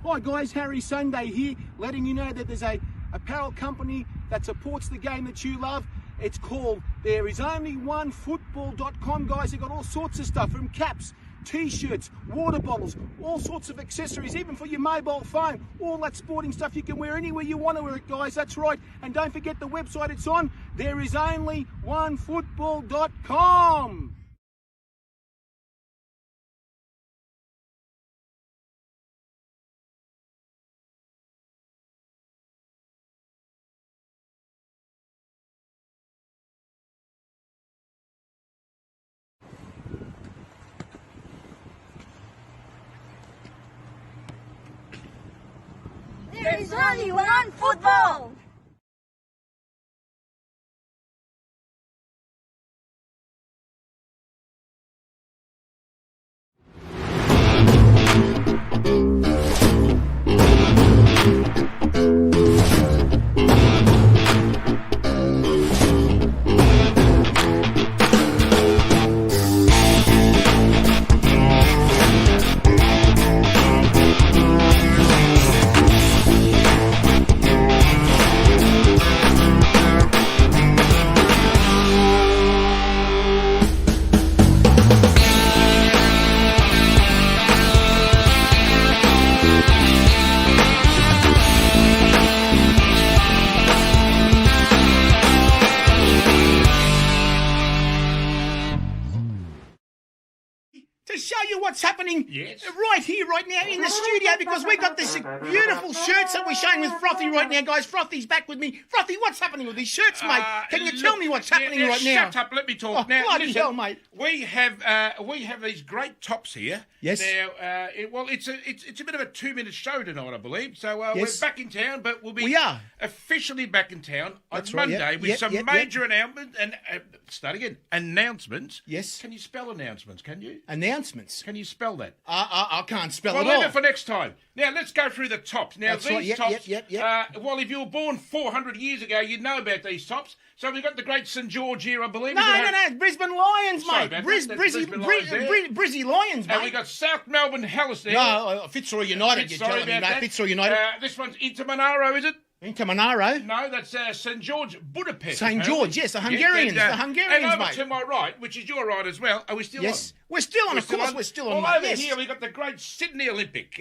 Hi guys, Harry Sunday here, letting you know that there's a apparel company that supports the game that you love. It's called thereisonlyonefootball.com, guys. They've got all sorts of stuff, from caps, t-shirts, water bottles, all sorts of accessories, even for your mobile phone. All that sporting stuff you can wear anywhere you want to wear it, guys. That's right. And don't forget the website it's on, therisonlyonefootball.com. There is only one football! To show you what's happening right here, right now in the studio, because we've got this beautiful shirts that we're showing with Frothy right now, guys. Frothy's back with me. Frothy, what's happening with these shirts, mate? Can you tell me what's happening right now? Shut up, let me talk. Now, bloody listen, hell, mate. We have these great tops here. Yes. Now, it's a bit of a 2-minute show tonight, I believe. So Yes. we're back in town, but we'll be We are. officially back in town on That's right, Monday yep, with yep, some yep, major announcements and start again. Announcements. Yes. Can you spell announcements? Can you? Announcements. Can you spell that? I can't spell Well, it all. leave it for next time. Now, let's go through the tops. Now, That's these right. Yep, tops, yep. well, if you were born 400 years ago, you'd know about these tops. So we've got the great St. George here, I believe. No, Brisbane Lions, Sorry mate. about that. That's Brisbane Lions there. Brizzy Lions, mate. And we got South Melbourne Hellas there. No, Fitzroy United, you're Sorry telling me, about mate. that. Fitzroy United. This one's Inter Monaro, is it? Into Monaro. No, that's St. George Budapest. St. apparently. George, yes, the Hungarians. Yes, The Hungarians, and over mate. to my right, which is your right as well. Are we still Yes. on? We're still on, We're of course. on? We're still on, Well, mate. over Yes. here, we've got the great Sydney Olympic.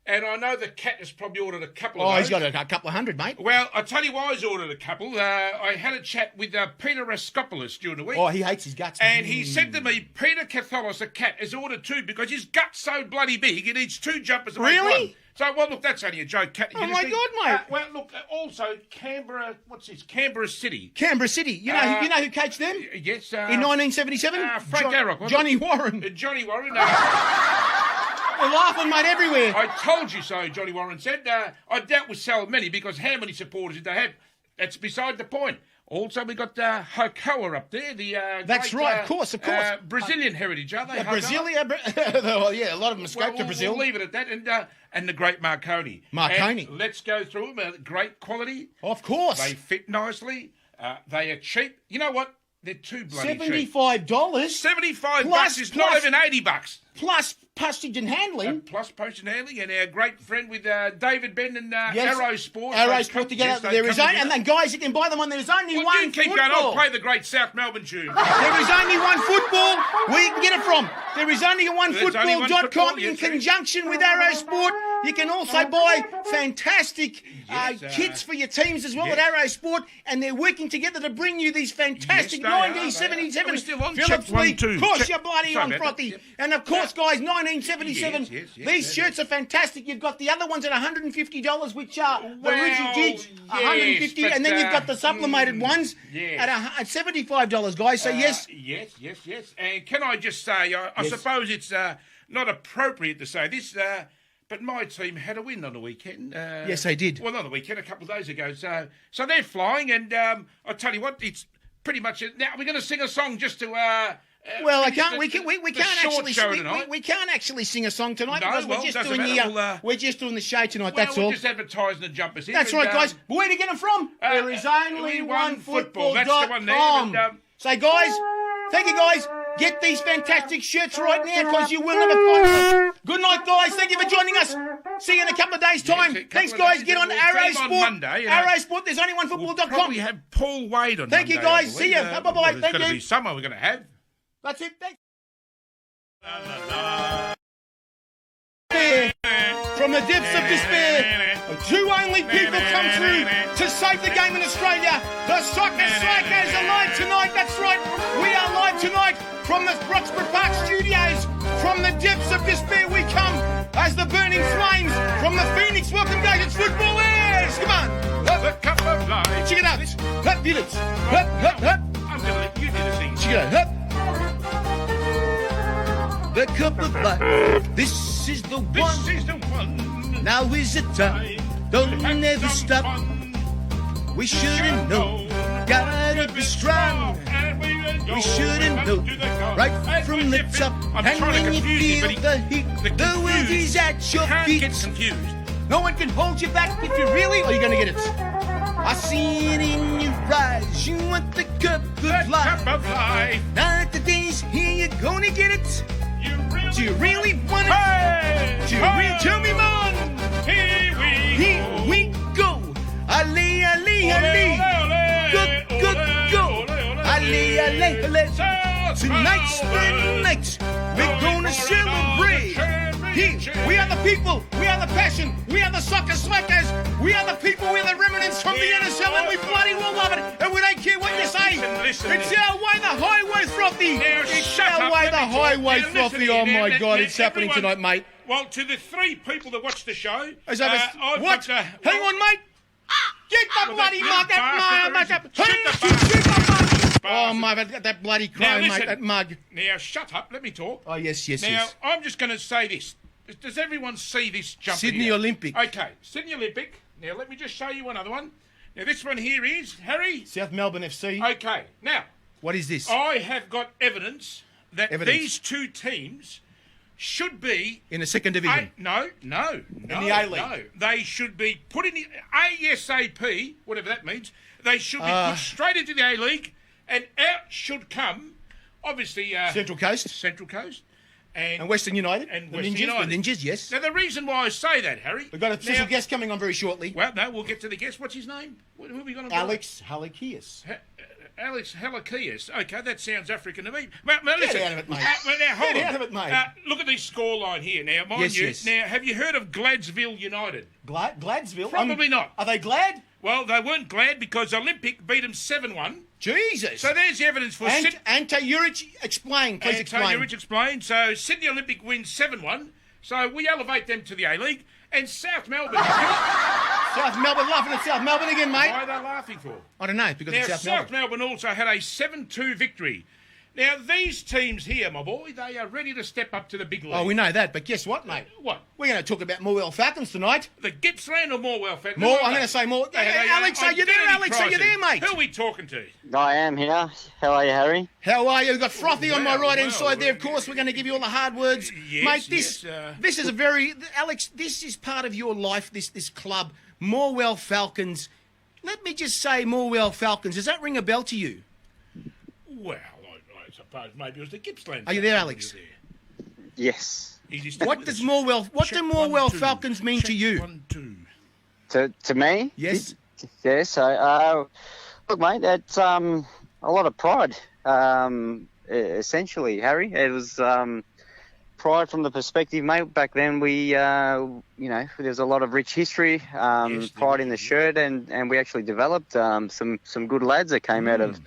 And I know the cat has probably ordered a couple of Oh, those. he's got a couple of hundred, mate. Well, I'll tell you why he's ordered a couple. I had a chat with Peter Raskopoulos during the week. Oh, he hates his guts. And he said to me, Peter Catholos, a cat, has ordered two because his gut's so bloody big, he needs two jumpers to make Really? one. So, well, look, that's only a joke. Cat. Oh, my God, mate. Well, look, also, Canberra, what's this? Canberra City. Canberra City. You know who coached them? Yes. In 1977? Frank Garrock, wasn't Johnny it? Warren. Johnny Warren. We're laughing, mate, everywhere. I told you so, Johnny Warren said. I doubt we'll sell many because how many supporters did they have? That's beside the point. Also, we got Hokoa up there. That's great, right, of course. Brazilian heritage, are they? Brasilia. Well, yeah, a lot of them escaped to Brazil. We'll leave it at that. And the great Marconi. Marconi. And let's go through them. Great quality. Of course. They fit nicely. They are cheap. You know what? They're too bloody cheap. $75. $75 is not even $80. Plus postage and handling. Plus postage and handling, and our great friend with David Ben and Yes. Arrow Sport. Arrow Sport together. There is only, and then guys, you can buy them on. There's only Well, one you keep football. going. I'll play the great South Melbourne tune. There is only one football. Where you can get it from? There is only one There's only one football.com football, in yes, conjunction with Arrow Sport. You can also buy fantastic Yes, kits for your teams as well yes. at Arrow Sport, and they're working together to bring you these fantastic Yes, they are, 1977 Are we still on? Phillips Check 1, League. 2. Of course, Check- you're bloody Sorry on, about Frothy. that. Yep. And of course, guys, 1977. Yes, These shirts are fantastic. You've got the other ones at $150, which are the Well, rigid jigs, yes, $150, but, and then you've got the sublimated ones yes. at $75, guys. So yes. Yes. And can I just say, I Yes. suppose it's not appropriate to say this, but my team had a win on the weekend. Yes, they did. Well, not the weekend, a couple of days ago. So they're flying, and I tell you what, it's pretty much it. Now we're going to sing a song just to. Well, finish we can't actually show tonight. we can't actually sing a song tonight No, because well, we're just doesn't doing matter. we're just doing the show tonight. Well, that's we're all. just advertising the jumpers here. That's and, right, guys. But where do you get them from? There is only one football. That's the one there. .com. And, So, guys, thank you, guys. Get these fantastic shirts right now because you will never find them. Good night, guys. Thank you for joining us. See you in a couple of days' time. Thanks, guys. Get on Arrow Sport. Monday, Arrow Sport. There's only We'll probably have Paul Wade on Thank you, Monday, guys. See you. Bye-bye. Thank There's going to you. be summer we're going to have. That's it. Thanks. From the depths of despair, two only people come through to save the game in Australia. The Soccer Strikers are live tonight. That's right. We are live tonight from the Roxburgh Park studios. From the depths of despair we come as the burning flames from the Phoenix. Welcome, guys. It's football airs. Come on. The cup of life. Check it out. Hup, Felix. Hup, hup, hup. I'm going to let you do the thing. Check it out. Hup. The cup of life. This is the one. This is the one. Now is the time. Don't never stop. We shouldn't know. Gotta be strong. We shouldn't know. Right from the top. And when you feel the heat, the world is at your feet. Get confused. No one can hold you back if you really. Are you gonna get it? I see it in your eyes. You want the cup of life. Cup of life. Now that the day's here, you're gonna get it. Do you really want it? Hey, Do you really? Tell me, man. Here we go. Ali, Ali, Ali. Go, go, go. Ali, Ali, Ali. Tonight's the night. We're gonna celebrate. Here, we are the people. We are the passion. We are the Soccer Strikers. We are the people. We are the remnants from the NSL, and we bloody well love it. And we don't care what you say. It's our way, the highway, Frothy. It's our way, the highway, Frothy. Oh my God, it's happening tonight, mate. Well, to the three people that watch the show, What? Hang on, mate. Get the bloody mug, Oh my, that bloody crow, mate, that mug. Now, shut up, let me talk. Oh, yes. Now, I'm just going to say this. Does everyone see this jumper Sydney here? Olympic. Okay, Sydney Olympic. Now, let me just show you another one. Now, this one here is, Harry? South Melbourne FC. Okay, now. What is this? I have got evidence that these two teams should be... In the second division? No. In the A-League? No, they should be put in the ASAP, whatever that means. They should be put straight into the A-League, and out should come, obviously... Central Coast. And Western United. And the Western Ninjas. United. The Ninjas, yes. Now, the reason why I say that, Harry... We've got a special guest coming on very shortly. Well, no, we'll get to the guest. What's his name? Who are we going to Alex Halikias. Alex Halikias. Okay, that sounds African to me. Well, listen. Get out of it, mate. Now, hold on. Get out of it, mate. Look at this scoreline here. Now, mind you. Yes. Now, have you heard of Gladsville United? Gladsville? Probably not. Are they glad? Well, they weren't glad because Olympic beat them 7-1. Jesus. So there's the evidence for... Ante Juric, explain. Please explain. Ante Juric, explain. So Sydney Olympic wins 7-1. So we elevate them to the A-League. And South Melbourne... South Melbourne, laughing at South Melbourne again, mate. Why are they laughing for? I don't know, because now, it's South Melbourne. Melbourne also had a 7-2 victory. Now, these teams here, my boy, they are ready to step up to the big league. Oh, we know that, but guess what, mate? What? We're going to talk about Morwell Falcons tonight. The Gippsland or Morwell Falcons? I'm going to say more. Alex, are you there, Alex? Are you there, mate? Who are we talking to? I am here. How are you, Harry? How are you? We've got Frothy on my right-hand side there, of course. We're going to give you all the hard words. Yes, mate, this is a very... Alex, this is part of your life, this club, Morwell Falcons. Let me just say Morwell Falcons. Does that ring a bell to you? Well, I suppose maybe it was the Gippsland. Are you there, Alex? Yes. What do Morwell Falcons mean to you? 1, 2. To me? Yes. Yes. So, look, mate, it's a lot of pride. Essentially, Harry, it was pride from the perspective, mate. Back then, there's a lot of rich history, pride in the shirt, and we actually developed some good lads that came out of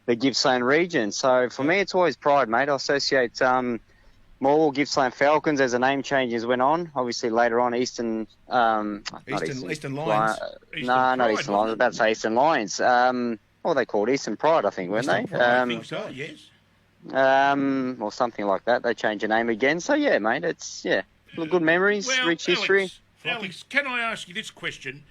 the Gippsland region. So for me, it's always pride, mate. I associate Morwell Gippsland Falcons as the name changes went on. Obviously, later on, Eastern Lions. Not Eastern Lions. I was about to say Eastern Lions. What were they called? Eastern Pride, I think, weren't they? I think so, yes. Or something like that. They changed the name again. So, yeah, mate, it's, good memories, rich history. Alex, can I ask you this question?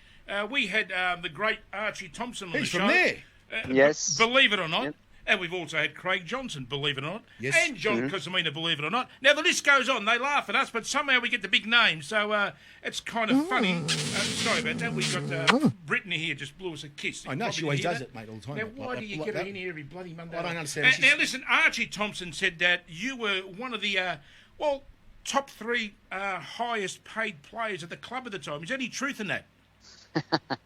We had the great Archie Thompson on the show. He's from there. Yes. Believe it or not, And we've also had Craig Johnson, believe it or not. Yes. And John Cosimino, believe it or not. Now, the list goes on. They laugh at us, but somehow we get the big names. So it's kind of funny. Sorry about that. We've got Brittany here just blew us a kiss. I know, she always does it, mate, all the time. Now, why do you get her in here every bloody Monday? I don't understand. Now, listen, Archie Thompson said that you were one of the, top 3 highest paid players at the club at the time. Is there any truth in that?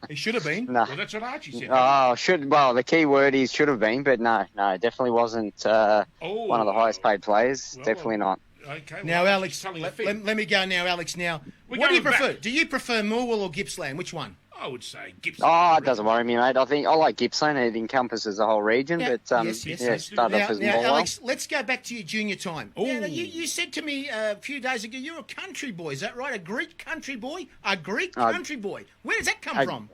He should have been. No. Well, that's what Archie said. Well, the key word is should have been, but no, definitely wasn't one of the highest paid players. Well, definitely not. Okay. Well, Now, Alex, let let me go now, Alex. Now, We're what do you going prefer? back. Do you prefer Morwell or Gippsland? Which one? I would say Gibson. It doesn't worry me, mate. I think I like Gippsland. It encompasses the whole region, Yeah, but yes. started off as Now, Morwell. Alex, let's go back to your junior time. Now, you said to me a few days ago you're a country boy. Is that right? A Greek country boy? A Greek country boy? Where does that come from?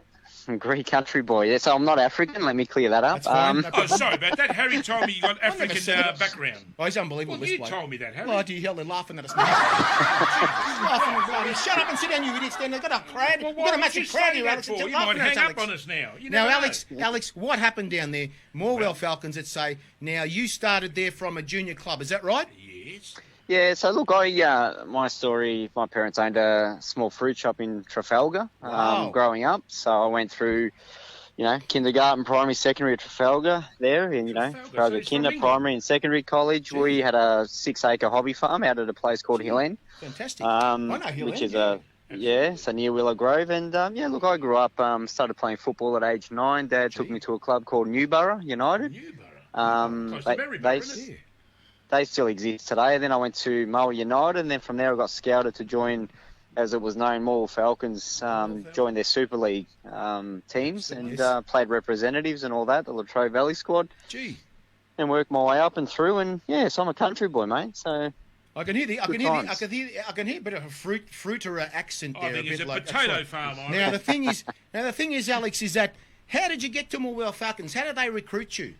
Greek country boy. Yeah, so I'm not African. Let me clear that up. That's fine. No Oh, problem. sorry about that. Harry told me you got African said it. background. Oh, he's unbelievable. Well, this you bloke. told me that, Harry. Oh, do you hell? They're laughing at us now. Laughing at bloody. Shut up and sit down, you idiots. Then they've got a crowd. Well, We've why got a would massive you crowd say here, that Alex. for? They're You laughing might at us, hang up Alex. on us now. You Now, never know. Alex, what happened down there? Morwell Falcons, let's say. Now, you started there from a junior club. Is that right? Yes. Yeah, so look, my story, my parents owned a small fruit shop in Trafalgar growing up. So I went through, kindergarten, primary, secondary at Trafalgar there. And, Trafalgar. through So the he's from kinder, England. primary and secondary college. Gee. We had a 6-acre hobby farm out at a place called Hill End. Fantastic. I know Hill Which End, is so near Willow Grove. And, look, I grew up, started playing football at age 9. Dad took me to a club called Newborough United. Close to Berryborough, isn't it? They still exist today. Then I went to Morwell United, and then from there I got scouted to join, as it was known, Morwell Falcons, joined their Super League teams and played representatives and all that, the Latrobe Valley squad. Gee. And worked my way up and through, and so I'm a country boy, mate. So I can hear times. I can hear a bit of a fruiter accent there. I think a it's bit a like, potato that's right. farm. I Now reckon. the thing is, Alex, is that how did you get to Morwell Falcons? How did they recruit you?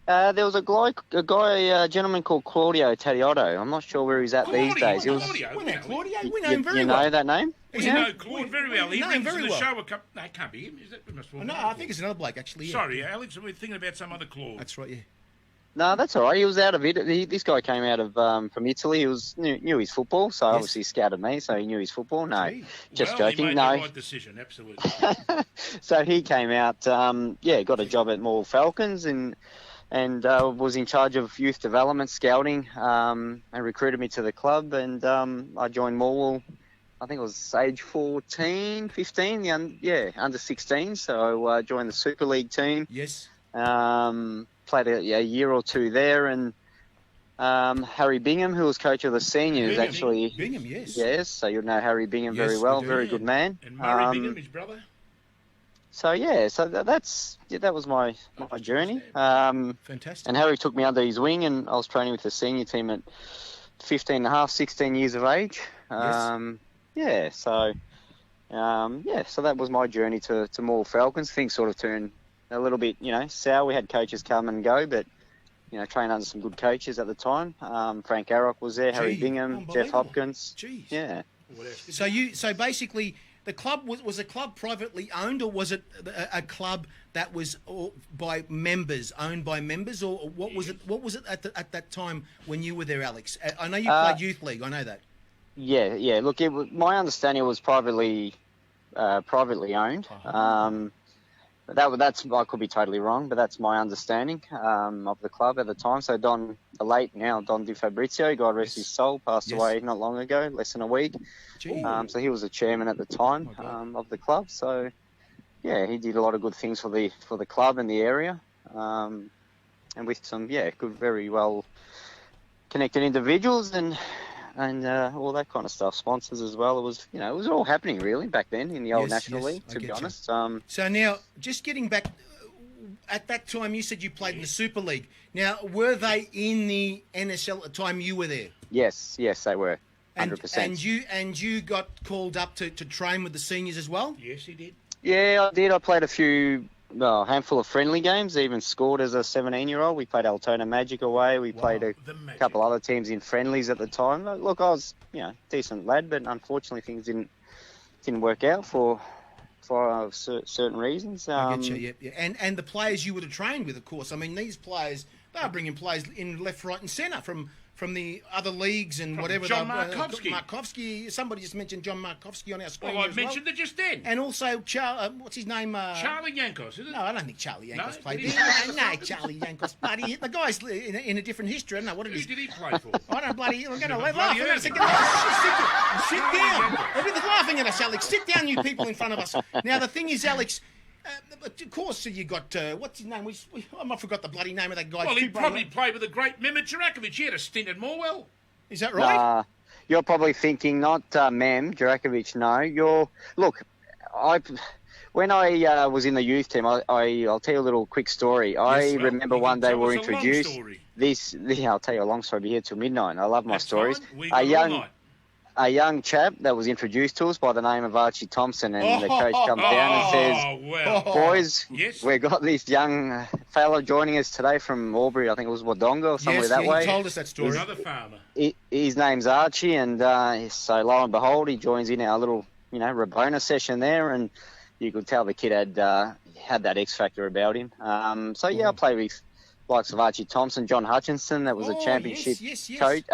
there was a gentleman called Claudio Tadiotto. I'm not sure where he's at these days. He was, Claudio. We know Claudio. We know you, him very you well. know that name? You know Claude very well. He know him rings very in the well. show a couple... No, it can't be him. Is it? We must No, I think it's another bloke actually. Yeah. Sorry, Alex. We're thinking about some other Claude. That's right. Yeah. No, that's all right. He was out of it. This guy came out of from Italy. He knew his football, so obviously scouted me. So he knew his football. No, Gee. just Well, joking. He made No, the right decision. Absolutely. so he came out. Got a job at Morwell Falcons and was in charge of youth development, scouting, and recruited me to the club. And I joined Morwell. I think it was age 14, 15, under 16. So I joined the Super League team. Yes. Played a year or two there, and Harry Bingham, who was coach of the seniors, Bingham, yes. Yes, so you'll know Harry Bingham Yes, very well, we do, very yeah. good man. And Murray Bingham, his brother. So that was my journey. Fantastic. And Harry took me under his wing, and I was training with the senior team at 15 and a half, 16 years of age. Yes. So that was my journey to Morwell Falcons. Things sort of turned a little bit, sour. We had coaches come and go, but, trained under some good coaches at the time. Frank Arrock was there, Harry Gee, Bingham, Jeff unbelievable. Hopkins. Jeez. Yeah. So basically the club was a club privately owned, or was it a club that was by members, owned by members, or what was it? What was it at that time when you were there, Alex? I know you played youth league. I know that. Yeah. Look, my understanding was privately owned. That's I could be totally wrong, but that's my understanding of the club at the time. So Don Di Fabrizio, God rest his soul, passed away not long ago, less than a week. So he was the chairman at the time of the club. So he did a lot of good things for the club and the area, and with some good, very well connected individuals and all that kind of stuff, sponsors as well. It was all happening really back then in the old National League, to be honest. So now, just getting back, at that time you said you played in the Super League. Now, were they in the NSL at the time you were there? Yes, they were, 100%. And you got called up to train with the seniors as well? Yes, he did. Yeah, I did. I played a handful of friendly games, even scored as a 17-year-old. We played Altona Magic away. We played a couple other teams in friendlies at the time. Look, I was, decent lad, but unfortunately things didn't work out for certain reasons. I get you, yeah. And the players you would have trained with, of course. I mean, these players, they are bringing players in left, right and centre from the other leagues and whatever. John Markovsky. Markovsky. Somebody just mentioned John Markovsky on our screen. Well, I mentioned it just then. And also, what's his name? Charlie Yankos, is it? No, I don't think Charlie Yankos played did there. No, Charlie Yankos. Bloody, the guy's in a different history. I don't know what it Who is. did he play for? I don't bloody. I'm going to laugh. bloody I'm going to heard sit down. Everything's laughing at us, Alex. Sit down, you people in front of us. Now, the thing is, Alex, of course, so you got, what's his name? I forgot the bloody name of that guy. Well, he probably played with the great Mehmet Jurakovic. He had a stint at Morwell. Is that right? You're probably thinking not Mem Jurakovic. No, when I was in the youth team, I'll tell you a little quick story. I remember one day we were introduced. I'll tell you a long story. Be here till midnight. I love my stories. A young chap that was introduced to us by the name of Archie Thompson, and the coach comes down and says, "Boys, we've got this young fellow joining us today from Albury. I think it was Wodonga or somewhere that way." He told us that story. Another farmer. His name's Archie, and so lo and behold, he joins in our little, Rabona session there, and you could tell the kid had that X factor about him. I played with likes of Archie Thompson, John Hutchinson, that was a championship coach,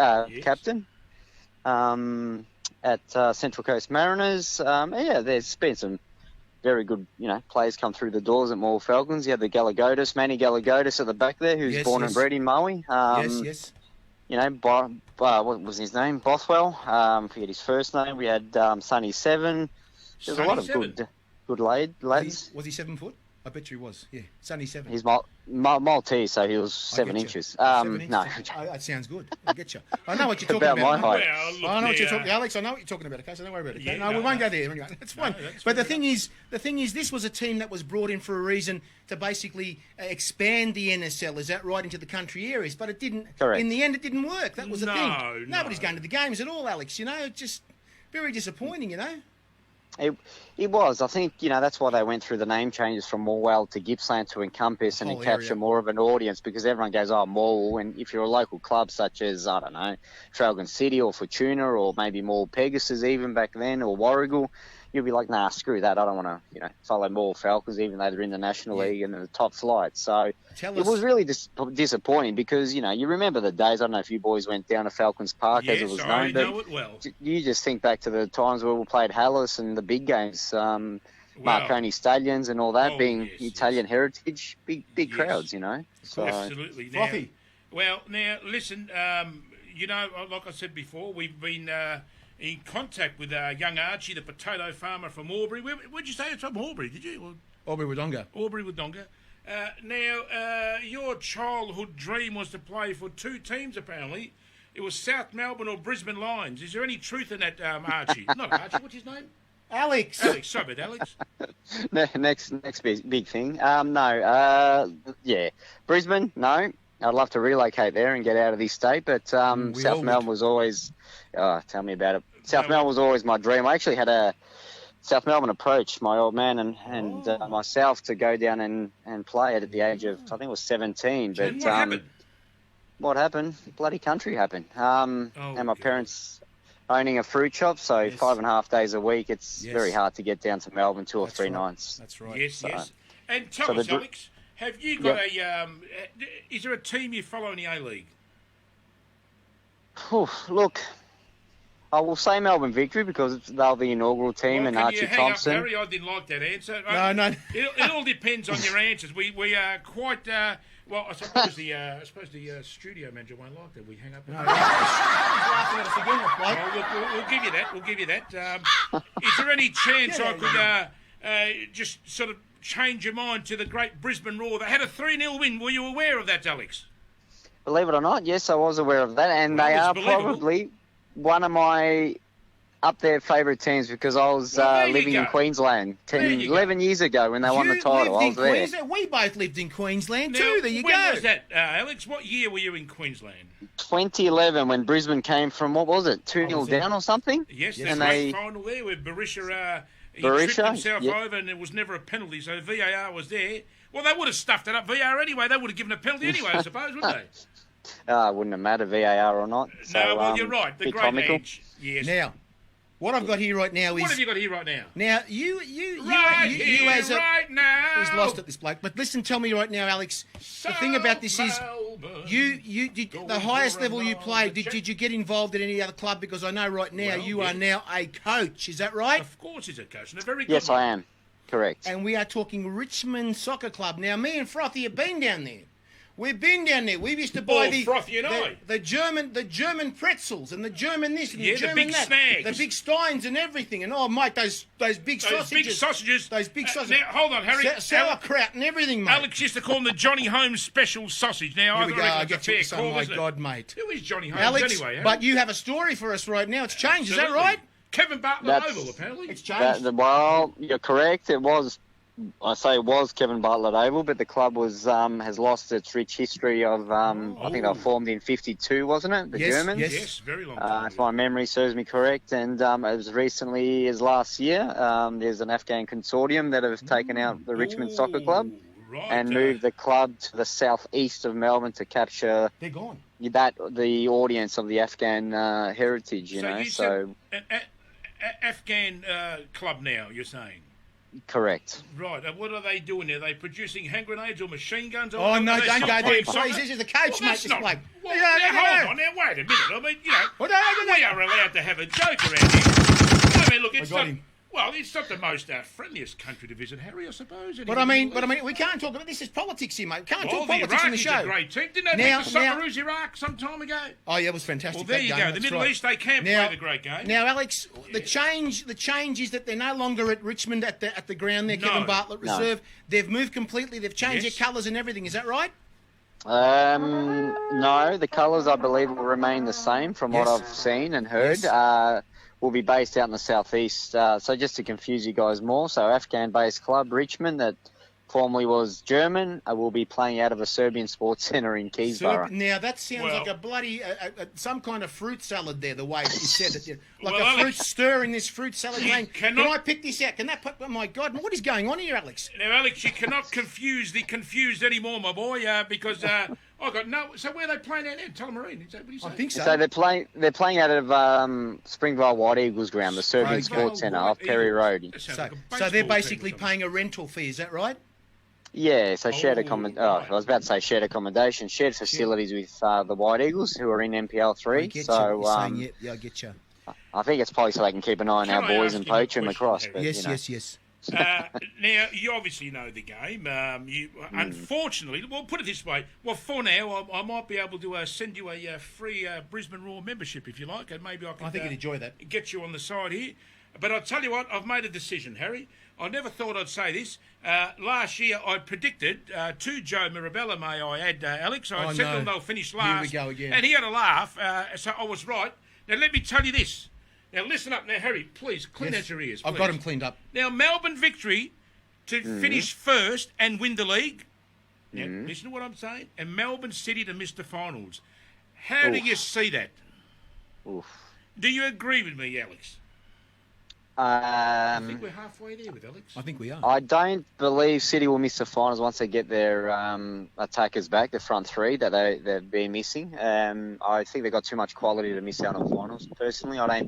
captain. At Central Coast Mariners. There's been some very good, players come through the doors at Morwell Falcons. You had the Manny Galagotis at the back there, who's born and bred in Maui. What was his name? Bothwell. Forget his first name. We had Sonny Seven. There's a lot of good lads. Was he 7 foot? I bet you he was. Yeah, Sonny Seven. He's Maltese, so he was 7 inches. No. That sounds good. I get you. I know what you're talking about. My height. I know what you're talking, Alex. I know what you're talking about. Okay, so don't worry about it. Okay? No, we won't go there. Anyway, that's fine. But the thing is, this was a team that was brought in for a reason to basically expand the NSL. Is that right into the country areas? But it didn't. Correct. In the end, it didn't work. That was the thing. Nobody's going to the games at all, Alex. Just very disappointing. It was. I think, that's why they went through the name changes from Morwell to Gippsland to encompass and capture more of an audience, because everyone goes, Morwell. And if you're a local club such as, I don't know, Traralgon City or Fortuna or maybe more Pegasus even back then, or Warragul, you'll be like, nah, screw that. I don't want to, follow Morwell Falcons, even though they're in the National League and the top flight. So it was really disappointing because, you remember the days. I don't know if you boys went down to Falcons Park as it was known. I know it well. You just think back to the times where we played Hallis and the big games, Marconi Stallions and all that, being Italian heritage, big crowds, So, absolutely. Now, listen, like I said before, we've been in contact with young Archie, the potato farmer from Albury. Where'd you say it's from? Albury, did you? Albury Wodonga. Albury Wodonga. Now, your childhood dream was to play for two teams, apparently. It was South Melbourne or Brisbane Lions. Is there any truth in that, Archie? Not Archie, what's his name? Alex. Sorry about Alex. Next big thing. Brisbane, no. I'd love to relocate there and get out of this state, but South Melbourne was always... tell me about it. South Melbourne was always my dream. I actually had a South Melbourne approach my old man and myself to go down and play it at the age of, I think it was 17. But what happened? What happened? Bloody country happened. And my parents owning a fruit shop, so 5.5 days a week, it's very hard to get down to Melbourne 2 or 3 nights. That's right. Yes. And tell us, Alex, have you got is there a team you follow in the A-League? Look, I will say Melbourne Victory because they'll be the inaugural team, and Archie Thompson. Harry, I didn't like that answer. No. It all depends on your answers. We are quite. Well, I suppose the studio manager won't like that. We hang up. We'll give you that. We'll give you that. Is there any chance I could just sort of change your mind to the great Brisbane Roar? They had a 3-0 win. Were you aware of that, Alex? Believe it or not, yes, I was aware of that, and they are probably one of my up there favourite teams because I was living in Queensland 11 years ago when they won the title. I was there. Queensland? We both lived in Queensland too. There you go. When was that, Alex? What year were you in Queensland? 2011 when Brisbane came from, what was it, 2-0 down or something? Yes, that's the final there where Barisha tripped himself over and there was never a penalty, so VAR was there. Well, they would have stuffed it up, VAR anyway. They would have given a penalty anyway, I suppose, wouldn't they? Wouldn't have mattered VAR or not. So, no, well, you're right. The great comical. age. Yes. Now, What I've got here right now is... What have you got here right now? Now, you as a... right now. He's lost it, this bloke. But listen, tell me right now, Alex, the thing about this is, you did the highest level you played, did you get involved in any other club? Because I know right now you are now a coach, is that right? Of course he's a coach, and a very good Yes, one. I am. Correct. And we are talking Richmond Soccer Club. Now, me and Frothy have been down there. We've been down there. We used to buy Frothy and I. the German pretzels and the German this and the the German big that. snags. The big steins and everything. And, oh, mate, those big sausages. Those big sausages. Now, hold on, Harry. Sauerkraut and everything, mate. Alex used to call them the Johnny Holmes special sausage. Now, Here I we reckon go. I it's a get you fair some, call, my isn't it? God, mate. Who is Johnny Holmes Alex, anyway, Harry? but you have a story for us right now. It's changed, is that Absolutely. right? Kevin Bartlett Oval, apparently. It's changed. Well, you're correct. It was. I say it was Kevin Bartlett Oval, but the club has lost its rich history of. I think they were formed in '52, wasn't it? The Germans. Yes, very long time. If my memory serves me correct, and as recently as last year, there's an Afghan consortium that have taken out the Richmond Soccer Club Right, and moved the club to the southeast of Melbourne to capture They're gone. the audience of the Afghan heritage. So Afghan club now, you're saying? Correct. Right, and what are they doing there? Are they producing hand grenades or machine guns? Or Oh, no, are they don't still go there, playing please. soccer? This is the coach, mate, that's this not- bloke. Well, Yeah, now, yeah, hold on, now, wait a minute. I mean, Well, no, we are allowed to have a joke around here. I mean, look, it's got not... him. Well, it's not the most friendliest country to visit, Harry, I suppose. But I mean, we can't talk about this. Is politics here, mate. We can't well, talk the politics on the Iraqis show. are a great team. Didn't they Now- beat the Socceroos Iraq some time ago? Oh yeah, it was fantastic. Well, there that you game, go. The that's Middle right. East, they can Now- play the great game. Now, Alex, the change is that they're no longer at Richmond at the ground there, No. Kevin Bartlett No. Reserve. They've moved completely. They've changed Yes. their colours and everything. Is that right? No, the colours I believe will remain the same from what Yes. I've seen and heard. Yes. Will be based out in the southeast. So just to confuse you guys more, so Afghan-based club Richmond that formerly was German will be playing out of a Serbian sports centre in Keysborough. Now that sounds Well- like a bloody some kind of fruit salad there. The way you said it, like Well, a fruit Alex, stir in this fruit salad. Can cannot- I pick this out? Can that? Oh my God! What is going on here, Alex? Now, Alex, you cannot confuse the confused anymore, my boy, because I got no... So where are they playing out now? Tullamarine, is that what you say? I think so. So they're playing out of Springvale White Eagles ground, the Serbian Springvale Sports Centre White off Perry Eagles. Road. That sounds So, like a so baseball they're team basically or something. paying a rental fee. Is that right? Yeah, so shared right. I was about to say shared accommodation, shared facilities with the White Eagles who are in NPL I 3. get So you. You're saying, yeah, I get you. I think it's probably so they can keep an eye on Can our I boys ask and you a poach them question, across. Harry? But, Yes, you know. yes. Now, you obviously know the game. Unfortunately, well, put it this way. Well, for now, I might be able to send you a free Brisbane Roar membership, if you like, and maybe I can I think you'd enjoy that. get you on the side here. But I'll tell you what, I've made a decision, Harry. I never thought I'd say this. Last year, I predicted to Joe Mirabella, may I add, Alex. I Oh, said no. them they'll finish Here last. we go again. And he had a laugh, so I was right. Now, let me tell you this. Now, listen up now, Harry. Please, clean Yes. out your ears. I've please. got them cleaned up. Now, Melbourne victory to finish first and win the league. Now, listen to what I'm saying. And Melbourne City to miss the finals. How do Oof. you see that? Oof. Do you agree with me, Alex? I think Um, we're halfway there with Alex. I think we are. I don't believe City will miss the finals once they get their attackers back, the front three that they've been missing. I think they've got too much quality to miss out on finals. Personally, I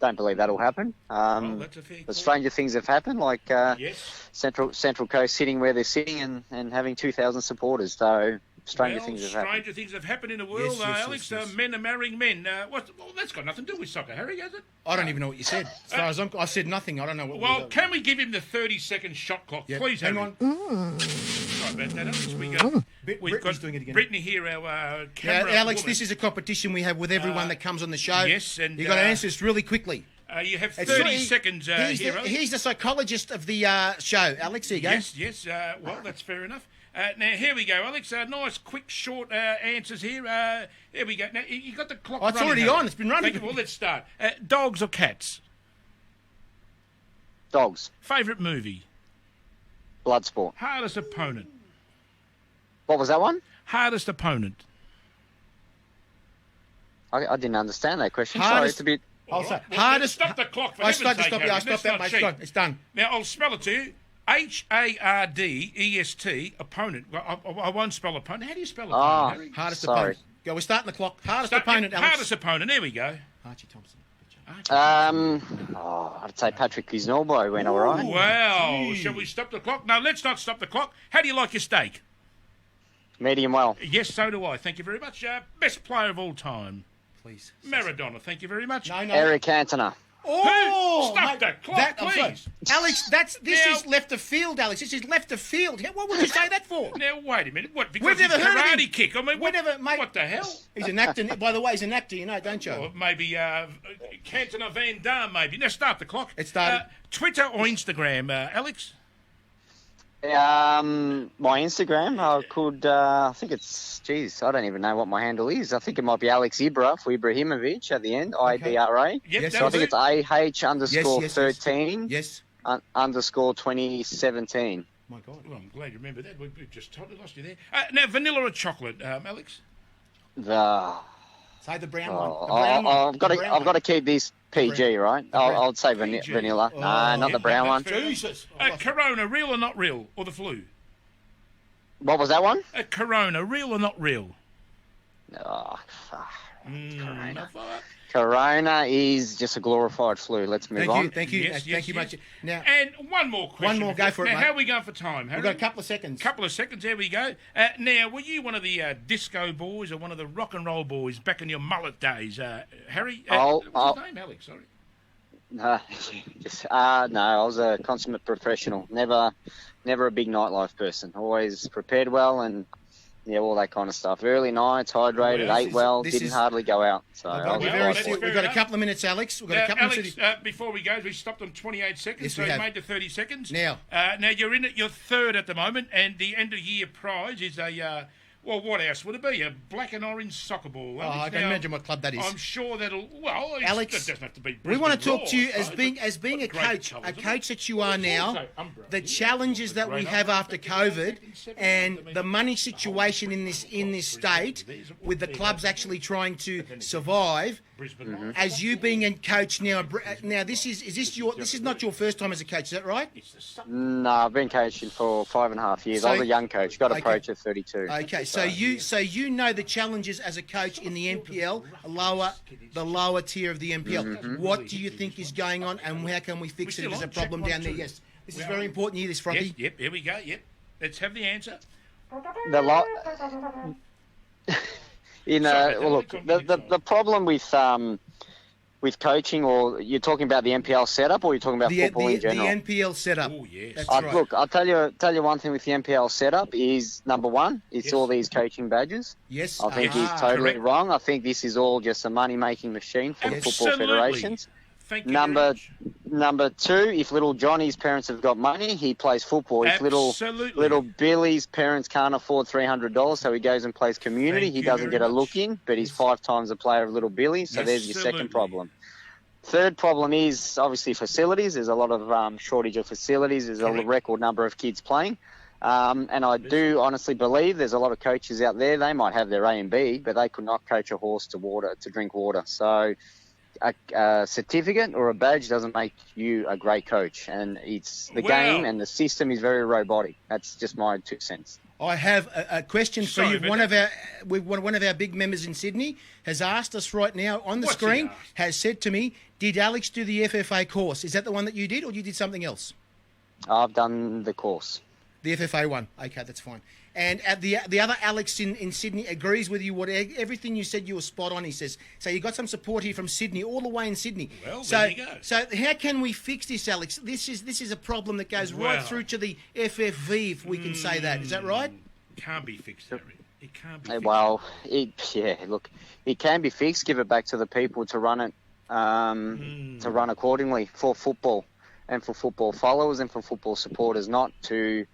don't believe that'll happen. Well, that's a fair call. But stranger things have happened, like Yes. Central Coast sitting where they're sitting and having 2,000 supporters. So stranger things have happened. stranger things have happened in the world, Yes, Alex. yes. Men are marrying men. Well, that's got nothing to do with soccer, Harry, has it? I don't even know what you said. As far as I said nothing. I don't know what. Well, can we give him the 30-second shot clock, Yeah, please, hang Harry? on. Sorry about that, Alex. We've got Brittany's doing it again. Brittany here, our Now, camera Alex, woman. this is a competition we have with everyone that comes on the show. yes, and, You've got to answer this really quickly. You have It's 30 really- seconds he's, here, the, Alex. he's the psychologist of the show. Alex, here you go. Yes. Well, that's fair enough. Now, here we go, Alex. Nice, quick, short answers here. Here we go. Now, you got the clock Oh, it's running, already Harry. on. It's been running. Thank you. Well, let's start. Dogs or cats? Dogs, Favourite movie? Bloodsport. Hardest opponent? What was that one? Hardest opponent? I didn't understand that question. Hardest- Sorry, it's a bit. I'll All say right. Well, hardest. stop the clock, for I heaven's stopped. sake, Stop. Harry. Yeah, I Let's stopped that, not mate. cheat. Stop. It's done. Now, I'll spell it to you. Hardest, opponent. Well, I won't spell opponent. How do you spell opponent, Ah, Harry? Hardest sorry. opponent. Go. We're starting the clock. Hardest Start- opponent. Alex. Hardest opponent. There we go. Archie Thompson. I'd say Patrick Kisnorbo went all right. Wow. Shall we stop the clock? No, let's not stop the clock. How do you like your steak? Medium well. Yes, so do I. Thank you very much. Best player of all time. Please. Maradona, thank you very much. No. Eric Cantona. Oh, Stop the clock, I'm sorry. please. Alex, this is left of field, Alex. This is left of field. What would you say that for? Now, wait a minute. What, because We've never he's heard of him. karate kick? I mean, what the hell? He's an actor. By the way, he's an actor, you know, don't you? Or maybe Cantona Van Damme, maybe. Now, start the clock. It started. Twitter or Instagram, Alex? My Instagram, I think it's, I don't even know what my handle is. I think it might be Alex Ibra for Ibrahimovic at the end, Ibra. Yep, Yes, So I think it's AH_13 Yes. underscore 2017. My God. Well, I'm glad you remember that. We just totally lost you there. Now, vanilla or chocolate, Alex? Say the brown one. The brown one. I've got to keep this PG, right? I'll say vanilla. No, not the brown one. Jesus. Corona, real or not real? Or the flu? What was that one? Corona, real or not real? Oh, fuck. Corona. Not far. Corona is just a glorified flu. Let's move on. Thank you. Yes, Thank you yes. much. Now, And one more question. One more, go for it, Now, mate. how are we going for time, Harry? we've got a couple of seconds. Couple of seconds, there we go. Now, were you one of the disco boys or one of the rock and roll boys back in your mullet days, Harry? What's his name, Alex? Sorry. No, I was a consummate professional. Never a big nightlife person. Always prepared well and all that kind of stuff. Early nights, hydrated, ate well, didn't hardly go out. So We've got a couple of minutes, Alex. We've got a couple of Alex, minutes. before we go, we stopped on 28 seconds, Yes, so we you have. made the 30 seconds. Now you're in it. You're third at the moment, and the end of year prize is a what else would it be? A black and orange soccer ball. I can imagine what club that is. I'm sure that'll. Alex, it doesn't have to be. We want to Brisbane talk to you Roar, as being a great coach that you are now. Also umbrella. The challenges that we have after COVID and the money situation in this state, with the clubs actually trying to survive. As you being a coach now, this is not your first time as a coach, is that right? No, I've been coaching for 5.5 years. I was a young coach. Got approached at 32. Okay, so you know the challenges as a coach in the NPL, the lower tier of the NPL. What do you think is going on, and how can we fix it if there's a problem down there? Yes, this is very important. You hear this, Frothy? Yep, here we go. Yep, let's have the answer. The problem with coaching, or you're talking about the NPL setup, or you're talking about football in general? The NPL setup. Oh yes. That's right. Look, I'll tell you one thing with the NPL setup is, number one, it's all these coaching badges. Yes. I think he's totally correct. wrong. I think this is all just a money-making machine for the football federations. Thank you very much. Number two, if little Johnny's parents have got money, he plays football. If Absolutely. little Billy's parents can't afford $300, so he goes and plays community, Thank he you doesn't very get a much. look in, but he's 5 times the player of little Billy, so there's your Absolutely. second problem. Third problem is obviously facilities. There's a lot of shortage of facilities. There's Correct. a record number of kids playing. And I do honestly believe there's a lot of coaches out there, they might have their A and B, but they could not coach a horse to drink water. So a certificate or a badge doesn't make you a great coach. And it's the game and the system is very robotic. That's just my 2 cents. I have a question for Sorry, you. but One of our big members in Sydney has asked us right now on the What's he screen, asked? has said to me, did Alex do the FFA course? Is that the one that you did, or you did something else? I've done the course. The FFA one. Okay, that's fine. And the other Alex in Sydney agrees with you. Everything you said, you were spot on, he says. So you got some support here from Sydney, all the way in Sydney. Well, so, there you go. So how can we fix this, Alex? This is a problem that goes right through to the FFV, if we can say that. Is that right? Can't be fixed, Harry. It can't be fixed. Well, it can be fixed. Give it back to the people to run it, to run accordingly for football and for football followers and for football supporters, not to,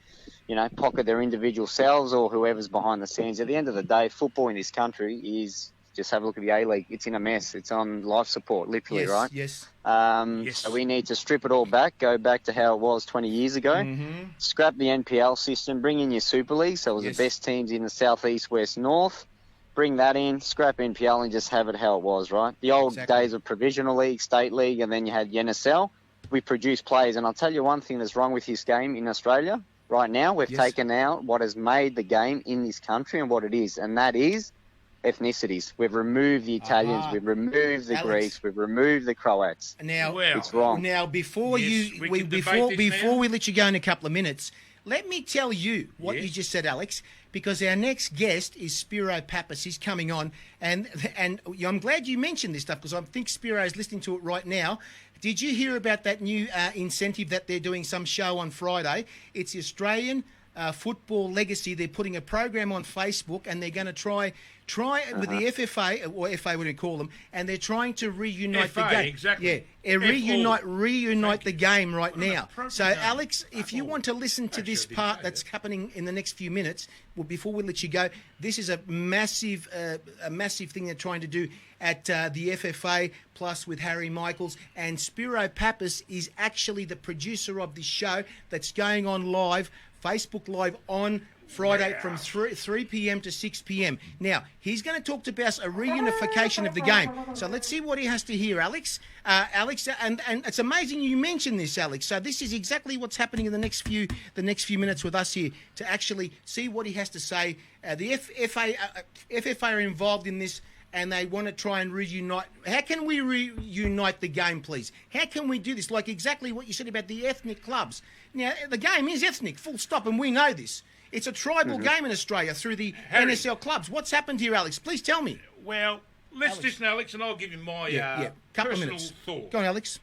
pocket their individual selves or whoever's behind the scenes. At the end of the day, football in this country is, just have a look at the A-League. It's in a mess. It's on life support, literally, Yes, right? yes. So we need to strip it all back, go back to how it was 20 years ago, scrap the NPL system, bring in your Super League, so it was the best teams in the South, East, West, North, bring that in, scrap NPL and just have it how it was, right? The old days of Provisional League, State League, and then you had NSL. We produce players, and I'll tell you one thing that's wrong with this game in Australia right now. We've taken out what has made the game in this country and what it is, and that is ethnicities. We've removed the Italians, we've removed the Greeks, we've removed the Croats. Now, it's wrong. Now, before Yes, before we let you go in a couple of minutes, let me tell you what Yes. you just said, Alex, because our next guest is Spiro Pappas. He's coming on, and I'm glad you mentioned this stuff because I think Spiro is listening to it right now. Did you hear about that new incentive that they're doing some show on Friday? It's the Australian Football Legacy. They're putting a program on Facebook, and they're going to try with the FFA, or FA, what do you call them, and they're trying to reunite the game. Exactly. Yeah, reunite the game right now. So, Alex, if you want to listen to this part that's happening in the next few minutes, well, before we let you go, this is a massive thing they're trying to do at the FFA, plus with Harry Michaels. And Spiro Pappas is actually the producer of this show that's going on live, Facebook Live on Friday from 3 p.m. to 6 p.m. Now, he's going to talk about a reunification of the game. So let's see what he has to hear, Alex. Alex, and it's amazing you mentioned this, Alex. So this is exactly what's happening in the next few minutes with us here to actually see what he has to say. The FFA are involved in this, and they want to try and reunite. How can we reunite the game, please? How can we do this? Like exactly what you said about the ethnic clubs. Now, the game is ethnic, full stop, and we know this. It's a tribal game in Australia through the NSL clubs. What's happened here, Alex? Please tell me. Well, let's listen, Alex, and I'll give you my couple personal of minutes. thought. Go on, Alex.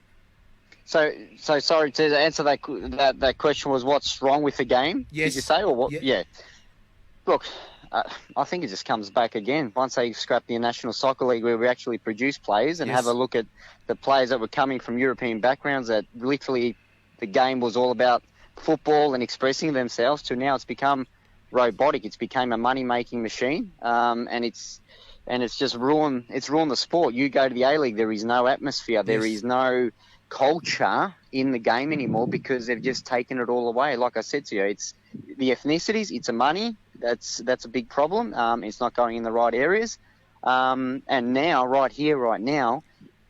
So sorry to answer that question was what's wrong with the game? Yes. Did you say or what? Yeah. Look, I think it just comes back again once they scrap the National Soccer League, where we actually produce players and have a look at the players that were coming from European backgrounds that literally the game was all about football and expressing themselves, to now it's become robotic. It's become a money-making machine, and it's just ruined the sport. You go to the A-League, there is no atmosphere, there is no culture in the game anymore because they've just taken it all away. Like I said to you, it's the ethnicities, it's a money. That's a big problem. It's not going in the right areas, and now right now,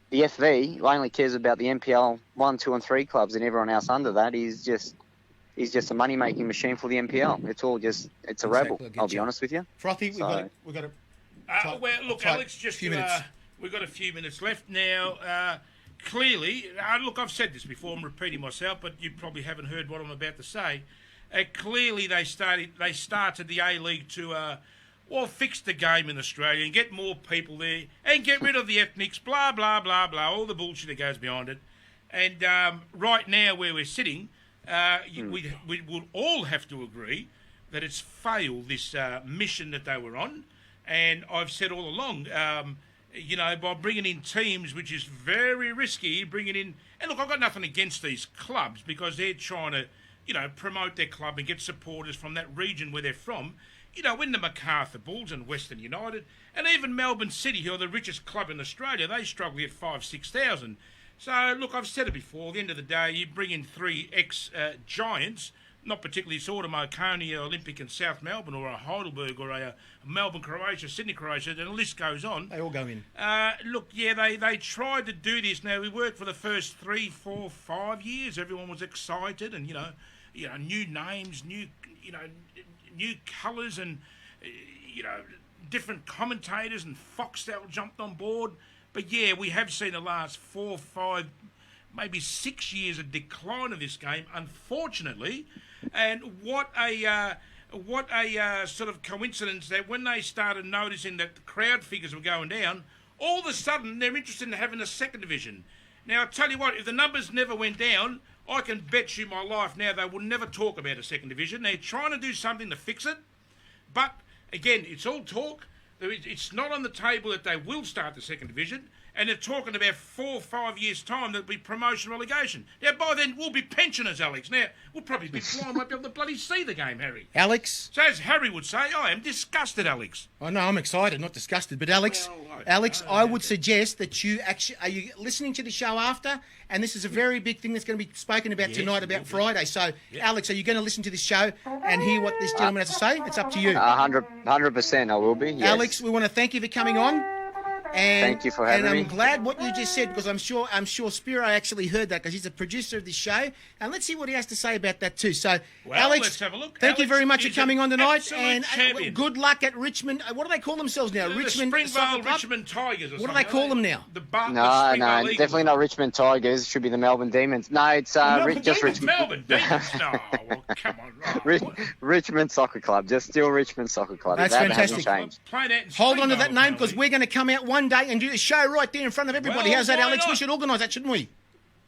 the FV only cares about the NPL 1, 2, and 3 clubs, and everyone else under that is just a money-making machine for the NPL. It's a rebel, I'll be honest with you. Frothy, we've got to... Well, look, Alex, we've got a few minutes left now. Clearly, look, I've said this before, I'm repeating myself, but you probably haven't heard what I'm about to say. Clearly, they started the A-League to... fix the game in Australia and get more people there and get rid of the ethnics, blah, blah, blah, blah, all the bullshit that goes behind it. And right now where we're sitting, we will all have to agree that it's failed, this mission that they were on. And I've said all along, by bringing in teams, which is very risky, bringing in... And look, I've got nothing against these clubs because they're trying to, promote their club and get supporters from that region where they're from. When the MacArthur Bulls and Western United and even Melbourne City, who are the richest club in Australia, they struggle at 5,000-6,000. So, look, I've said it before, at the end of the day, you bring in 3 ex-giants, not particularly sort of Marconi, Olympic in South Melbourne, or a Heidelberg, or a Melbourne, Croatia, Sydney, Croatia, and the list goes on. They all go in. Look, they tried to do this. Now, we worked for the first 3, 4, 5 years. Everyone was excited and, new names, new colours and, different commentators, and Foxtel jumped on board. But, we have seen the last 4, 5, maybe 6 years of decline of this game, unfortunately. And what a sort of coincidence that when they started noticing that the crowd figures were going down, all of a sudden they're interested in having a second division. Now, I'll tell you what, if the numbers never went down, I can bet you my life now they will never talk about a second division. They're trying to do something to fix it. But, again, it's all talk. It's not on the table that they will start the second division. And they're talking about 4 or 5 years' time there'll be promotion relegation. Now, by then, we'll be pensioners, Alex. Now, we'll probably be flying, won't be able to bloody see the game, Harry. Alex? So, as Harry would say, I am disgusted, Alex. Oh, no, I'm excited, not disgusted. But, Alex, I would suggest that you actually... Are you listening to the show after? And this is a very big thing that's going to be spoken about tonight, about Friday. So, Alex, are you going to listen to this show and hear what this gentleman has to say? It's up to you. 100%, I will be, yes. Alex, we want to thank you for coming on. Thank you for having me. And I'm glad what you just said, because I'm sure Spiro actually heard that, because he's a producer of this show. And let's see what he has to say about that too. So, Well, Alex, let's have a look. thank you Alex very much for is coming an on tonight. absolute And champion. good luck at Richmond. What do they call themselves now? The Richmond Springvale Soccer Club? Richmond Tigers. Or What do something, they call don't them now? The No, Springvale Eagles. definitely not Richmond Tigers. It should be the Melbourne Demons. No, it's just Richmond. Melbourne Demons. No, well, come on. Richmond Soccer Club. Just still Richmond Soccer Club. That's That fantastic. hasn't changed. Hold on to that name, because we're going to come out one day and do the show right there in front of everybody. Well, How's that, why Alex? not? We should organise that, shouldn't we?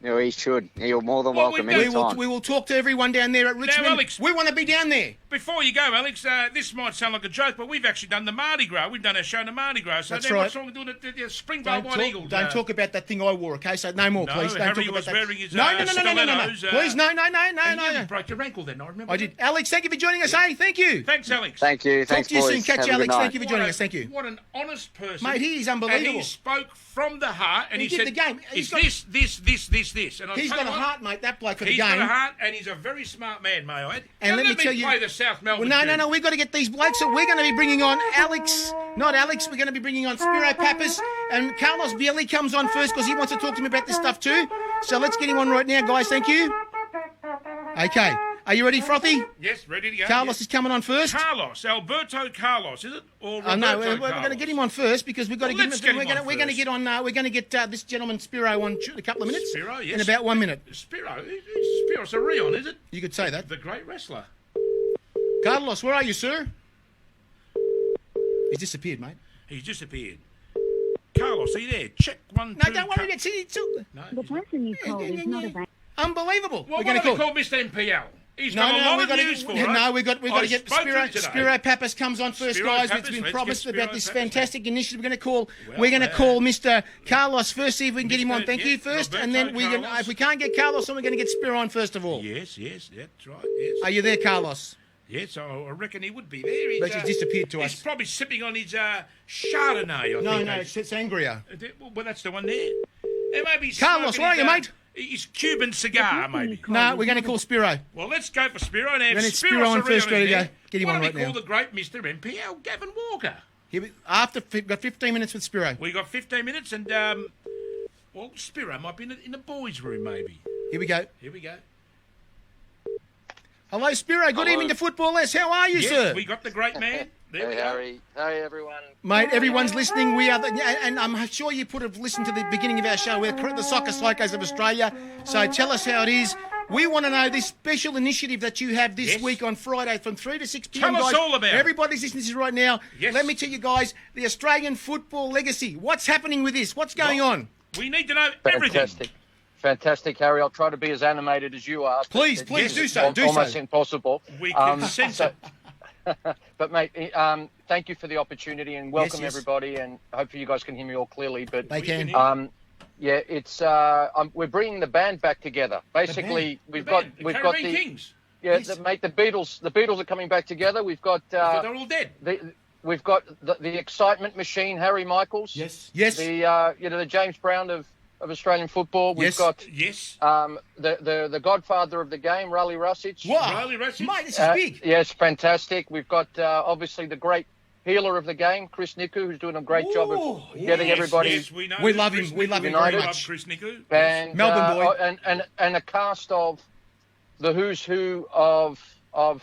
No, he should. You're more than Well, welcome we anytime. We will talk to everyone down there at Richmond. Alex, we want to be down there. Before you go, Alex, this might sound like a joke, but we've actually done the Mardi Gras. We've done our show in the Mardi Gras. So That's then right. what's wrong with doing the Springvale White Eagles? Don't talk about that thing I wore, okay? So no more, No, please. Don't Harry talk about was that. wearing his, no. stilettos, Please, no. You broke your ankle then, I remember. I did. Alex, thank you for joining us, eh? Thank you. Thanks, Alex. Thank you. Talk Thanks, to you boys. soon. Catch Have you, a good Alex. night. Thank you for joining us. Thank you. What an honest person. Mate, he is And unbelievable. he spoke from the heart, and He he did said, the game. It's He's this. And I'll He's tell got you a what, heart, mate, that bloke, for the He's game. got a heart, and he's a very smart man, may I add. And Now, let me tell you, play the South Melbourne no, we've got to get these blokes. So we're going to be bringing on not Alex. We're going to be bringing on Spiro Pappas, and Carlos Bielli comes on first because he wants to talk to me about this stuff too. So let's get him on right now, guys. Thank you. Okay, are you ready, Frothy? Yes, ready to go. Carlos is coming on first. Alberto Carlos, is it? Or Roberto No, we're Carlos? going to get him on first because we've got to Well, get let's him. get him on We're going to first. get on. We're going to get this gentleman Spiro on in a couple of minutes. Spiro, yes. In about 1 minute. Spiro's a Rion, is it? You could say that. The great wrestler. Carlos, where are you, sir? He's disappeared, mate. He's disappeared. Carlos, are you there? Check 1, 2. No, don't worry. No, The person you called is not available. Unbelievable. Well, we're what going do to they call. call Mr. MPL? He's got a lot of news for us. No, we've got to get spoke to him today. Spiro Pappas comes on first, Spiro guys. Pappas, It's been let's promised get about Spiro this Pappas, fantastic initiative. We're going Well, to call Mr. Carlos first, see if we can get him on. Thank yeah, you first, Roberto and then Carlos. if we can't get Carlos, then we're going to get Spiro on first of all. Yes, that's right. Yes. Are you there, Carlos? Yes, I reckon he would be there. But he's disappeared to He's us. probably sipping on his Chardonnay, I think. No, it's Angria. Well, that's the one there. And maybe he's Carlos, smoking where are you, his, mate? His Cuban cigar, maybe. No, we're going to call Spiro. Well, let's go for Spiro and have We're gonna get Spiro Spiro on first, ready to go. Get him what on do right we call now. the great Mr. MPL, Gavin Walker? We've got 15 minutes with Spiro. We got 15 minutes and, well, Spiro might be in the boys' room, maybe. Here we go. Here we go. Hello, Spiro. Good evening to Footballers. How are you, Yes, sir? we got the great man. There we Hey, go. Harry. Hey, everyone. Mate, everyone's listening. We are, and I'm sure you have listened to the beginning of our show. We're the Soccer Psychos of Australia. So tell us how it is. We want to know this special initiative that you have this Yes. week on Friday from 3 to 6 p.m. Tell us guys. all about it. Everybody's listening to this right now. Yes. Let me tell you guys, the Australian football legacy. What's happening with this? What's going on? We need to know everything. Fantastic, Harry. I'll try to be as animated as you are. Please It's do so. Almost impossible. We can sense it. But, mate, thank you for the opportunity and welcome yes. everybody. And hopefully you guys can hear me all clearly. But They can. yeah, it's we're bringing the band back together. Basically, we've got Caribbean the Kings. yeah, mate. The Beatles are coming back together. We've got But they're all dead. we've got the excitement machine, Harry Michaels. Yes. The James Brown of Australian football. We've Yes. got Yes. the godfather of the game, Raleigh Russich. Wow. Riley Russich? Mate, this is big. Yes, fantastic. We've got obviously the great healer of the game, Chris Niku, who's doing a great job of getting everybody. Yes, we know. We love him. We love him very United. much. Chris Niku. And Melbourne boy. and a cast of the who's who of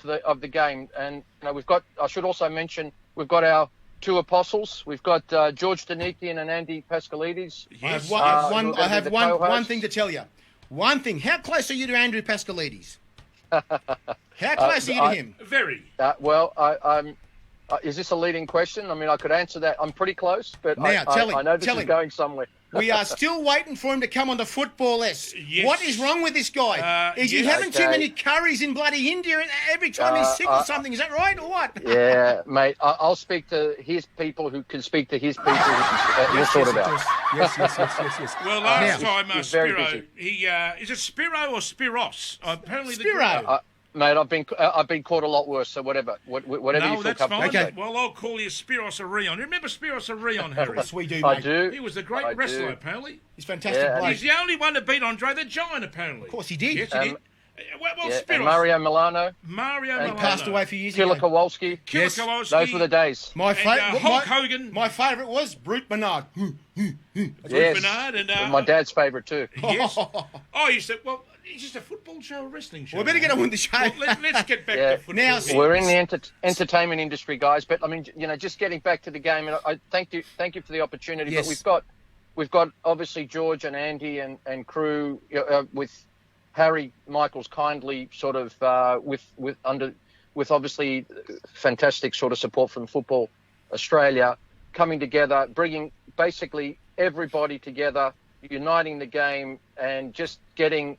the game. And we've got. I should also mention we've got our two apostles. We've got George Danikian and Andy Pascalides. Yes. I have the one co-hosts. thing to tell you. One thing. How close are you to Andrew Pascalides? How close are you to him? Very. Well, I'm. Is this a leading question? I mean, I could answer that. I'm pretty close, but Now, tell him, I know this tell is him. going somewhere. We are still waiting for him to come on the Football S. Yes. What is wrong with this guy? Is he yes. having too Okay. many curries in bloody India every time he's sick or something? Is that right or what? Yeah, mate. I'll speak to his people who can speak to his people. We'll sort it out. Yes. Well, last time he's very Spiro, busy. he is it Spiro or Spiros? Apparently, Spiro. Mate, I've been caught a lot worse. So whatever you No, feel that's comfortable. fine. Okay. Well, I'll call you Spiros Orion. Remember Spiros Orion, Harry? Yes, we do, mate. I do. He was a great I wrestler, do. apparently. He's fantastic Yeah. bloke. He's the only one to beat Andre the Giant, apparently. Of course he did. Yes, he did. Well, Yeah, Spiro. and Mario Milano, Mario He Milano. passed away a few years Killer ago. Kowalski. Killer Yes. Kowalski. Those were the days. My And, favourite, Hulk Hogan. My favourite was Brute Bernard. Yes. Bernard and, my dad's favourite too. Yes. Oh, you said, well, it's just a football show, a wrestling show. We better get on with the show. Well, let's get back Yeah. to football. Now, We're in the entertainment industry, guys. But I mean, just getting back to the game, and I thank you for the opportunity. Yes. But we've got obviously George and Andy and crew with Harry Michaels kindly sort of with obviously fantastic sort of support from Football Australia, coming together, bringing basically everybody together, uniting the game, and just getting.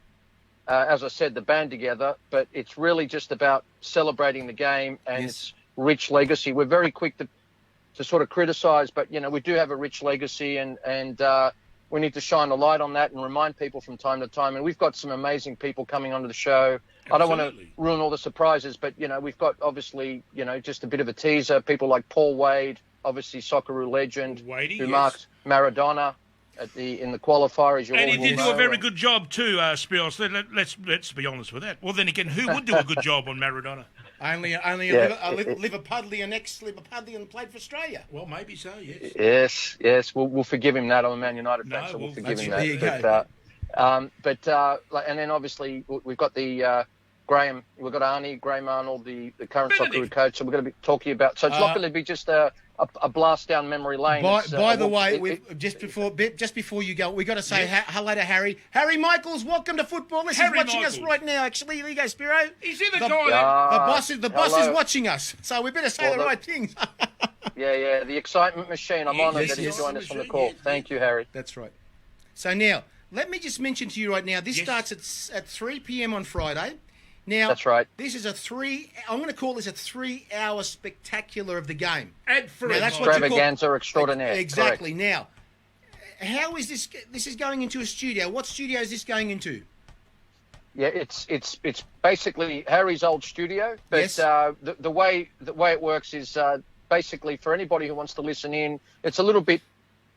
As I said, the band together, but it's really just about celebrating the game and its rich legacy. We're very quick to sort of criticise, but, we do have a rich legacy and we need to shine a light on that and remind people from time to time. And we've got some amazing people coming onto the show. Absolutely. I don't want to ruin all the surprises, but, we've got obviously, just a bit of a teaser. People like Paul Wade, obviously Socceroo legend, who marked Maradona in the qualifier, as you all And he did know. do a very good job too, Spiro. So let's be honest with that. Well, then again, who would do a good job on Maradona? Only Yeah. a Liverpudlian, ex-Liverpudlian played for Australia. Well, maybe so. Yes. Yes. We'll forgive him that. I'm a Man United fan, No, so we'll well, forgive him there you that. go. And then obviously we've got the Graham. We've got Arnie, Graham Arnold, the current Benedict. Socceroo coach. So we're going to be talking about. So it's not going to be just a blast down memory lane. By the way, just before you go, we got to say hello to Harry. Harry Michaels, welcome to football. This is Harry watching us Michaels. right now. Actually, there you go, Spiro. Is he the The- guy that... The boss is hello. watching us, so we better say the right things. Yeah, the excitement machine. I'm honoured that he's joined us on the call. Thank you, Harry. That's right. So now, let me just mention to you right now, this Yes. starts at 3 p.m. on Friday. Now, That's right. This is I'm going to call this a 3-hour spectacular of the game. Ad free. Now, that's what you call- Extravaganza extraordinaire. Exactly. Now, how is this? This is going into a studio. What studio is this going into? Yeah, it's basically Harry's old studio, but Yes. the way it works is basically for anybody who wants to listen in. It's a little bit.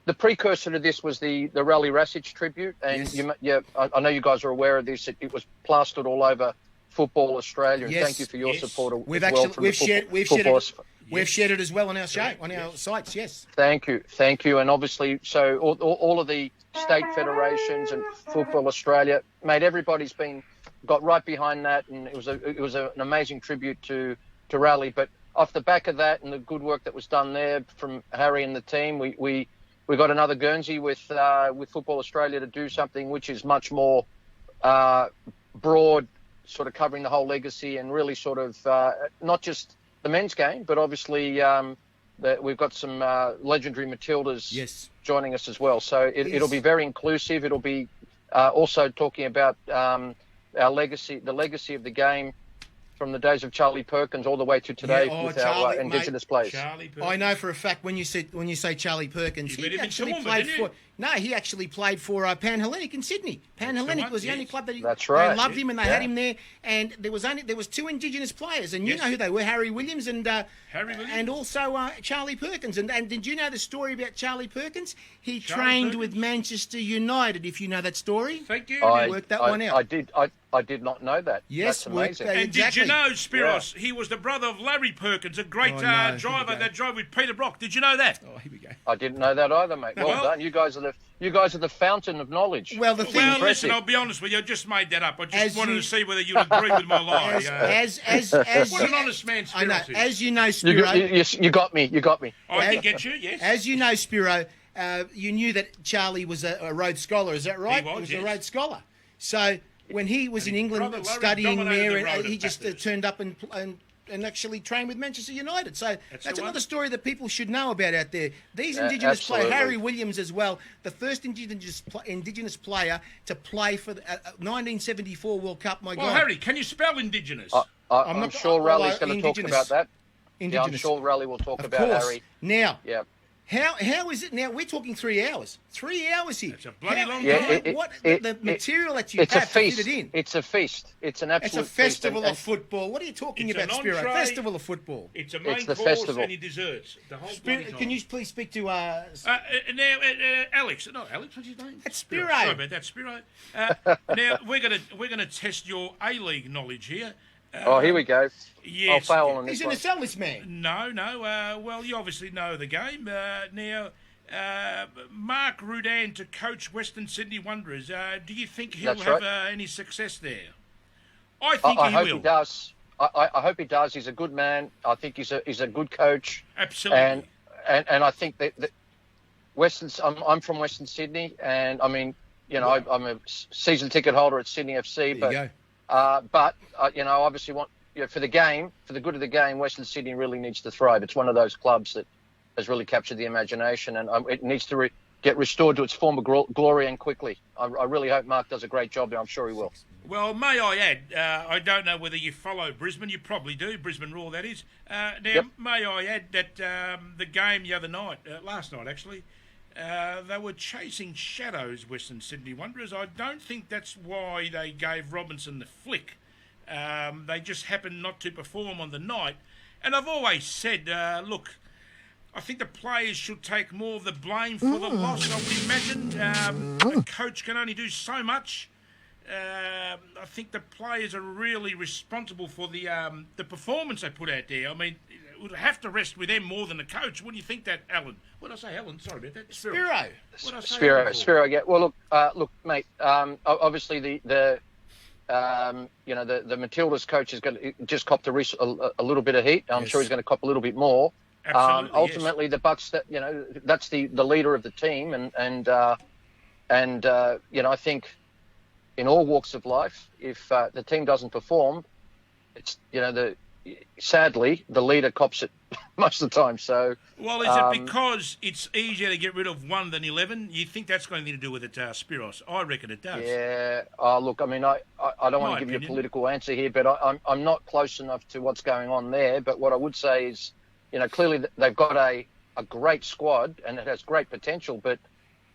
The precursor to this was the Rally Rassage tribute, and Yes. I know you guys are aware of this. It was plastered all over Football Australia, and Yes. thank you for your Yes. support. We've as well actually from the we've shared it as well on our show, on our sites. Yes. Thank you, and obviously, so all of the state federations and Football Australia, mate, everybody's got right behind that, and it was an amazing tribute to Rally. But off the back of that and the good work that was done there from Harry and the team, we got another Guernsey with Football Australia to do something which is much more broad, sort of covering the whole legacy and really sort of not just the men's game, but obviously we've got some legendary Matildas joining us as well. So it'll be very inclusive. It'll be also talking about our legacy, the legacy of the game from the days of Charlie Perkins all the way to today with our Indigenous players. I know for a fact when you say Charlie Perkins, he actually played for. No, he actually played for Pan Hellenic in Sydney. Pan Hellenic was the only club that That's right. they loved him and they had him there. And there was 2 Indigenous players, and you know who they were: Harry Williams and also Charlie Perkins. And did you know the story about Charlie Perkins? He trained with Manchester United. If you know that story, Thank you. worked that one out. I did not know that. Yes, that's amazing. And did you know, Spiros, he was the brother of Larry Perkins, a great driver that drove with Peter Brock. Did you know that? Oh, here we go. I didn't know that either, mate. Well done. You guys are the fountain of knowledge. Well, the thing. Well, listen, I'll be honest with you. I just made that up. I just wanted to see whether you agree with my lie. What an honest man, Spiros I know. is. As you know, Spiro. You got me. I did get you, yes. As you know, Spiro, you knew that Charlie was a Rhodes Scholar. Is that right? He was, a Rhodes Scholar. So when he was in England brother Larry studying dominated there, the road he at just Bathurst. turned up and actually trained with Manchester United. So That's that's the another one. story that people should know about out there. These Indigenous players, absolutely. Harry Williams as well, the first Indigenous player to play for the 1974 World Cup. My Well, God. Harry, can you spell Indigenous? I'm not- sure Rally's going to talk Indigenous. about that. Yeah, I'm Indigenous. sure Rally will talk Of about course. Harry. Now, Yeah. How is it now? We're talking 3 hours. 3 hours here. It's a bloody long Yeah, time. The material that you it's have a feast. to fit it in. It's a feast. It's an absolute It's a festival feast. of football. What are you talking It's about, an Spiro? entree. Festival of football. It's a main It's the course festival. and your desserts. The whole Spiro, bloody time. can you please speak to Now, Alex. No, Alex. What's his name? That's Spiro. Sorry about that, Spiro. Now we're gonna test your A-League knowledge here. Here we go. Yes. I'll fail on this He's one. going to sell this man. No. Well, you obviously know the game. Now, Mark Rudan to coach Western Sydney Wanderers. Do you think he'll That's have right. any success there? I think I he hope will. he does. I hope he does. He's a good man. I think he's a good coach. Absolutely. And I think that I'm from Western Sydney, and I mean, I'm a season ticket holder at Sydney FC. There you go. But obviously want for the game, for the good of the game, Western Sydney really needs to thrive. It's one of those clubs that has really captured the imagination, and it needs to get restored to its former glory and quickly. I really hope Mark does a great job there. I'm sure he will. Well, may I add, I don't know whether you follow Brisbane. You probably do, Brisbane Roar, that is. Now, Yep. may I add that the game the other night, last night actually, they were chasing shadows, Western Sydney Wanderers. I don't think that's why they gave Robinson the flick. They just happened not to perform on the night. And I've always said, look, I think the players should take more of the blame for the loss. I would imagine a coach can only do so much. I think the players are really responsible for the performance they put out there. I mean, it would have to rest with them more than the coach. Wouldn't you think that, Alan? What did I say, Alan? Sorry about that. Spiro. What did I say, Alan, for? Spiro. Yeah. Well, look, mate. Obviously, the Matildas coach is just copped a little bit of heat. I'm sure he's going to cop a little bit more. Absolutely, ultimately, the Bucks, that's the leader of the team, and I think in all walks of life, if the team doesn't perform, it's sadly the leader cops it most of the time. So, well, is it because it's easier to get rid of 1 than 11? You think that's got anything to do with it, Spiros? I reckon it does. Yeah. Look, I mean, I don't want to give you a political answer here, but I'm not close enough to what's going on there. But what I would say is, clearly they've got a great squad and it has great potential, but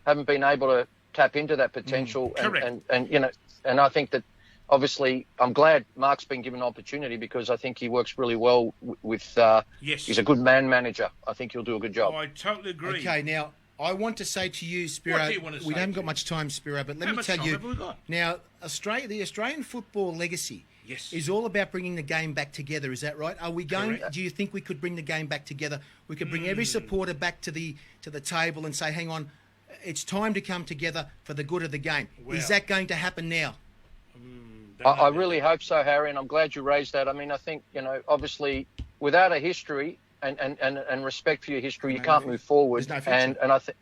haven't been able to tap into that potential. Correct. And I think that obviously I'm glad Mark's been given an opportunity because I think he works really well with. Yes. He's a good man manager. I think he'll do a good job. I totally agree. Okay, now I want to say to you, Spiro, What do you want to say we haven't to got me? much time, Spiro, but let How me much tell time you. have we got? Now, the Australian football legacy Yes. is all about bringing the game back together. Is that right? Are we going? Correct. Do you think we could bring the game back together? We could bring every supporter back to the table and say, "Hang on, it's time to come together for the good of the game." Wow. Is that going to happen now? I really hope so, Harry, and I'm glad you raised that. I mean, I think, obviously, without a history and respect for your history, you can't move forward. There's no future. And I think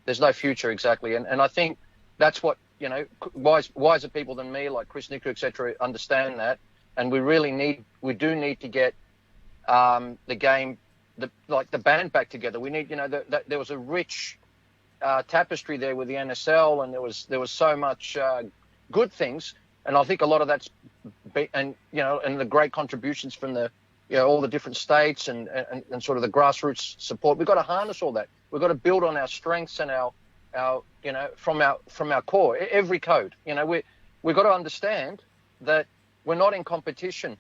there's no future, exactly. And I think that's what, wiser people than me, like Chris Nicker, et cetera, understand that. And we do need to get the game, the band back together. We need, there was a rich tapestry there with the NSL, and there was so much good things. And I think a lot of that's, and the great contributions from the, all the different states and sort of the grassroots support. We've got to harness all that. We've got to build on our strengths and our from our core. Every code, we've got to understand that we're not in competition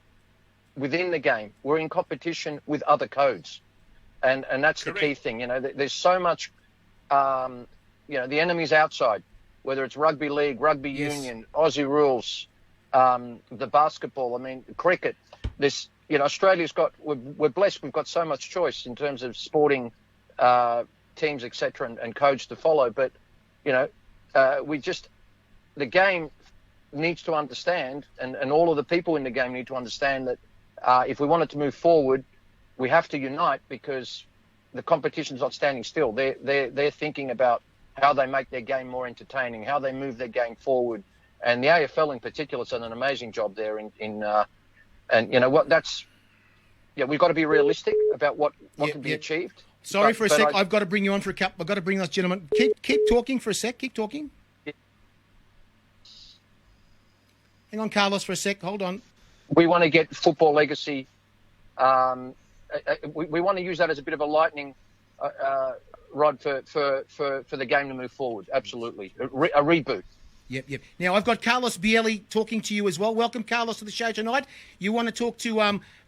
within the game. We're in competition with other codes, and that's Correct. the key thing. There's so much, the enemy's outside. Whether it's rugby league, rugby union, Aussie rules, the basketball, cricket. Australia's we're blessed. We've got so much choice in terms of sporting teams, etc., and codes to follow. But the game needs to understand, and all of the people in the game need to understand that if we want it to move forward, we have to unite because the competition's not standing still. They're thinking about how they make their game more entertaining, how they move their game forward. And the AFL in particular has done an amazing job there we've got to be realistic about what can be achieved. Sorry for a sec. I've got to bring you on for a cup. I've got to bring those gentlemen. Keep talking for a sec. Keep talking. Yeah. Hang on, Carlos, for a sec. Hold on. We want to get football legacy. We want to use that as a bit of a lightning Rod, for the game to move forward. Absolutely, a reboot. Yep. Now, I've got Carlos Bielli talking to you as well. Welcome, Carlos, to the show tonight. You want to talk to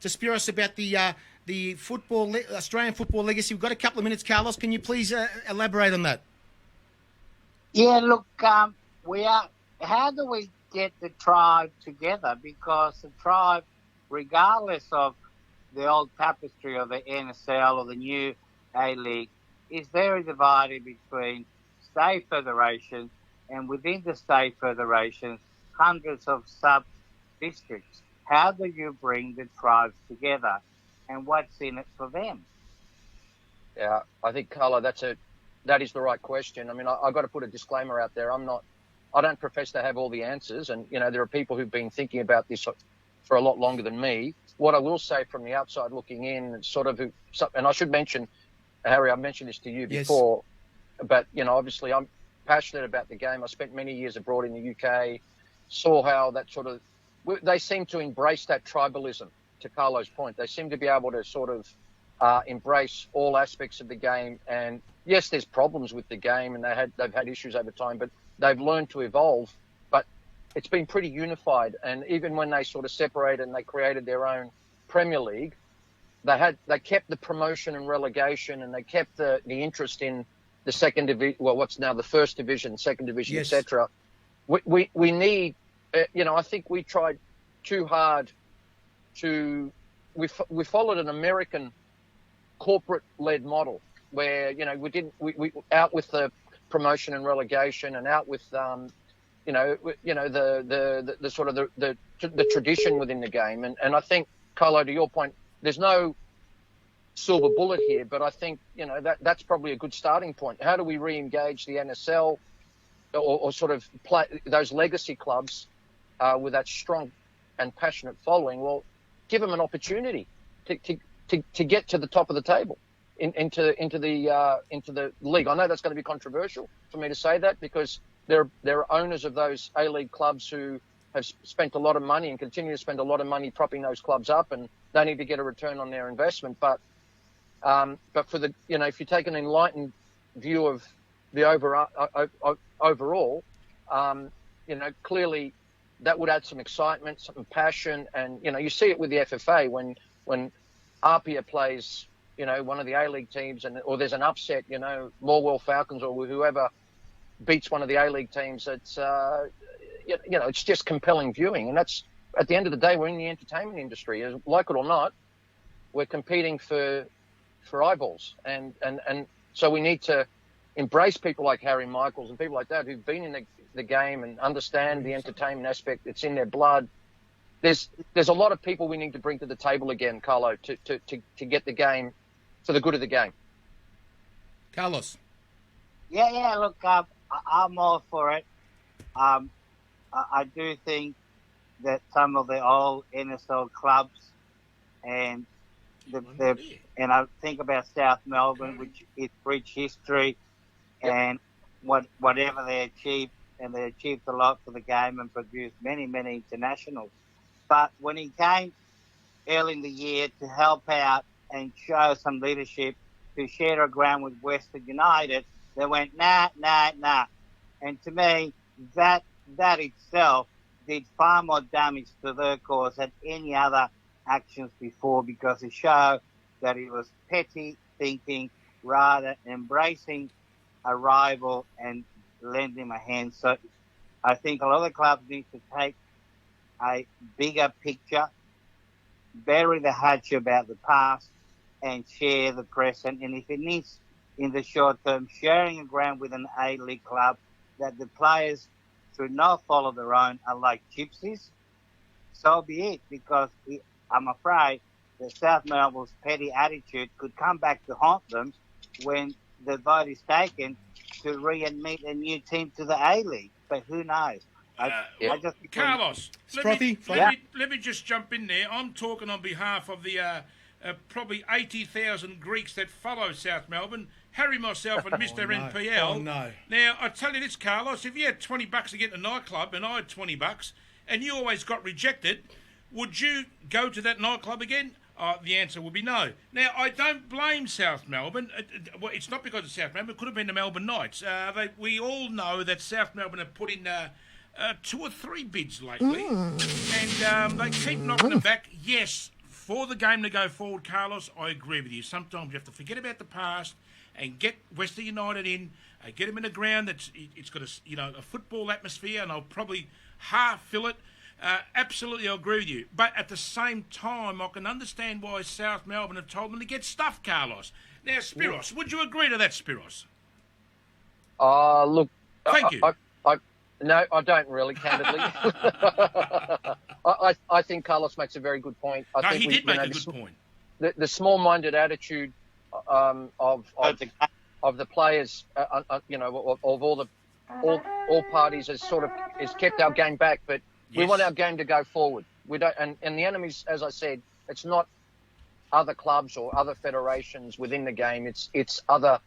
Spiros about the football, Australian football legacy. We've got a couple of minutes, Carlos. Can you please elaborate on that? Yeah, look, how do we get the tribe together? Because the tribe, regardless of the old tapestry of the NSL or the new A-League, is very divided between state federations, and within the state federations, hundreds of sub-districts. How do you bring the tribes together, and what's in it for them? Yeah, I think, Carlo, that is the right question. I mean, I've got to put a disclaimer out there. I don't profess to have all the answers, and there are people who've been thinking about this for a lot longer than me. What I will say from the outside looking in, and I should mention, Harry, I've mentioned this to you before, but obviously I'm passionate about the game. I spent many years abroad in the UK, saw how that they seem to embrace that tribalism. To Carlo's point, they seem to be able to embrace all aspects of the game. And yes, there's problems with the game, and they've had issues over time, but they've learned to evolve. But it's been pretty unified. And even when they separated and they created their own Premier League, they kept the promotion and relegation, and they kept the interest in the second division. Well, what's now the first division, second division, etc. We need. I think we tried too hard we followed an American corporate-led model where we out with the promotion and relegation, and out with the tradition within the game. And I think, Carlo, to your point, there's no silver bullet here, but I think that's probably a good starting point. How do we re-engage the NSL or play those legacy clubs with that strong and passionate following? Well, give them an opportunity to get to the top of the table into the league. I know that's going to be controversial for me to say that, because there are owners of those A-League clubs who have spent a lot of money and continue to spend a lot of money propping those clubs up, and they need to get a return on their investment. But for the if you take an enlightened view of the overall, clearly that would add some excitement, some passion, and you see it with the FFA when Apia plays one of the A-League teams, or there's an upset, Morwell Falcons or whoever beats one of the A-League teams. It's it's just compelling viewing, and that's, at the end of the day, we're in the entertainment industry, like it or not. We're competing for eyeballs, and so we need to embrace people like Harry Michaels and people like that who've been in the game and understand the entertainment aspect. It's in their blood. There's a lot of people we need to bring to the table again, Carlo, to get the game for the good of the game. Carlos. Yeah. Look, I'm all for it. I do think that some of the old NSL clubs and I think about South Melbourne, which is rich history, and whatever they achieved, and they achieved a lot for the game and produced many, many internationals. But when he came early in the year to help out and show some leadership, to share a ground with Western United, they went, nah. And to me, that itself did far more damage to their cause than any other actions before, because it showed that it was petty thinking rather than embracing a rival and lend him a hand. So I think a lot of clubs need to take a bigger picture, bury the hatchet about the past, and share the present. And if it needs, in the short term, sharing a ground with an A-League club, that the players should not follow their own are like gypsies, so be it, because I'm afraid that South Melbourne's petty attitude could come back to haunt them when the vote is taken to readmit a new team to the A-League. But who knows? Carlos, let me just jump in there. I'm talking on behalf of the probably 80,000 Greeks that follow South Melbourne, Harry, myself, and Mr. NPL. Oh, no. Now, I tell you this, Carlos, if you had $20 to get in a nightclub and I had $20 and you always got rejected, would you go to that nightclub again? the answer would be no. Now, I don't blame South Melbourne. Well, it's not because of South Melbourne. It could have been the Melbourne Knights. We all know that South Melbourne have put in 2 or 3 bids lately. And they keep knocking them back. Yes, for the game to go forward, Carlos, I agree with you. Sometimes you have to forget about the past and get Western United in, get them in a ground it's got a football atmosphere, and I'll probably half fill it. Absolutely, I agree with you. But at the same time, I can understand why South Melbourne have told them to get stuffed, Carlos. Now, Spiros, would you agree to that, Spiros? Look. Thank you. No, I don't really, candidly. I think Carlos makes a very good point. I think he did make a good point. The small-minded attitude of the players, of all parties has kept our game back, but we want our game to go forward. We don't, and the enemies, as I said, it's not other clubs or other federations within the game. It's other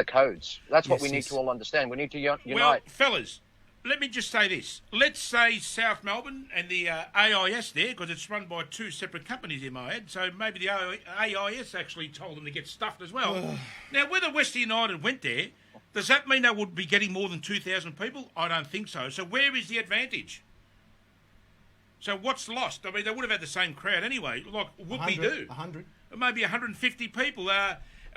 codes. That's what we need to all understand. We need to unite. Well, fellas, let me just say this. Let's say South Melbourne and the AIS there, because it's run by 2 separate companies in my head, so maybe the AIS actually told them to get stuffed as well. Now, whether Western United went there, does that mean they would be getting more than 2,000 people? I don't think so. So where is the advantage? So what's lost? I mean, they would have had the same crowd anyway. Like, would we do? 100. Maybe 150 people.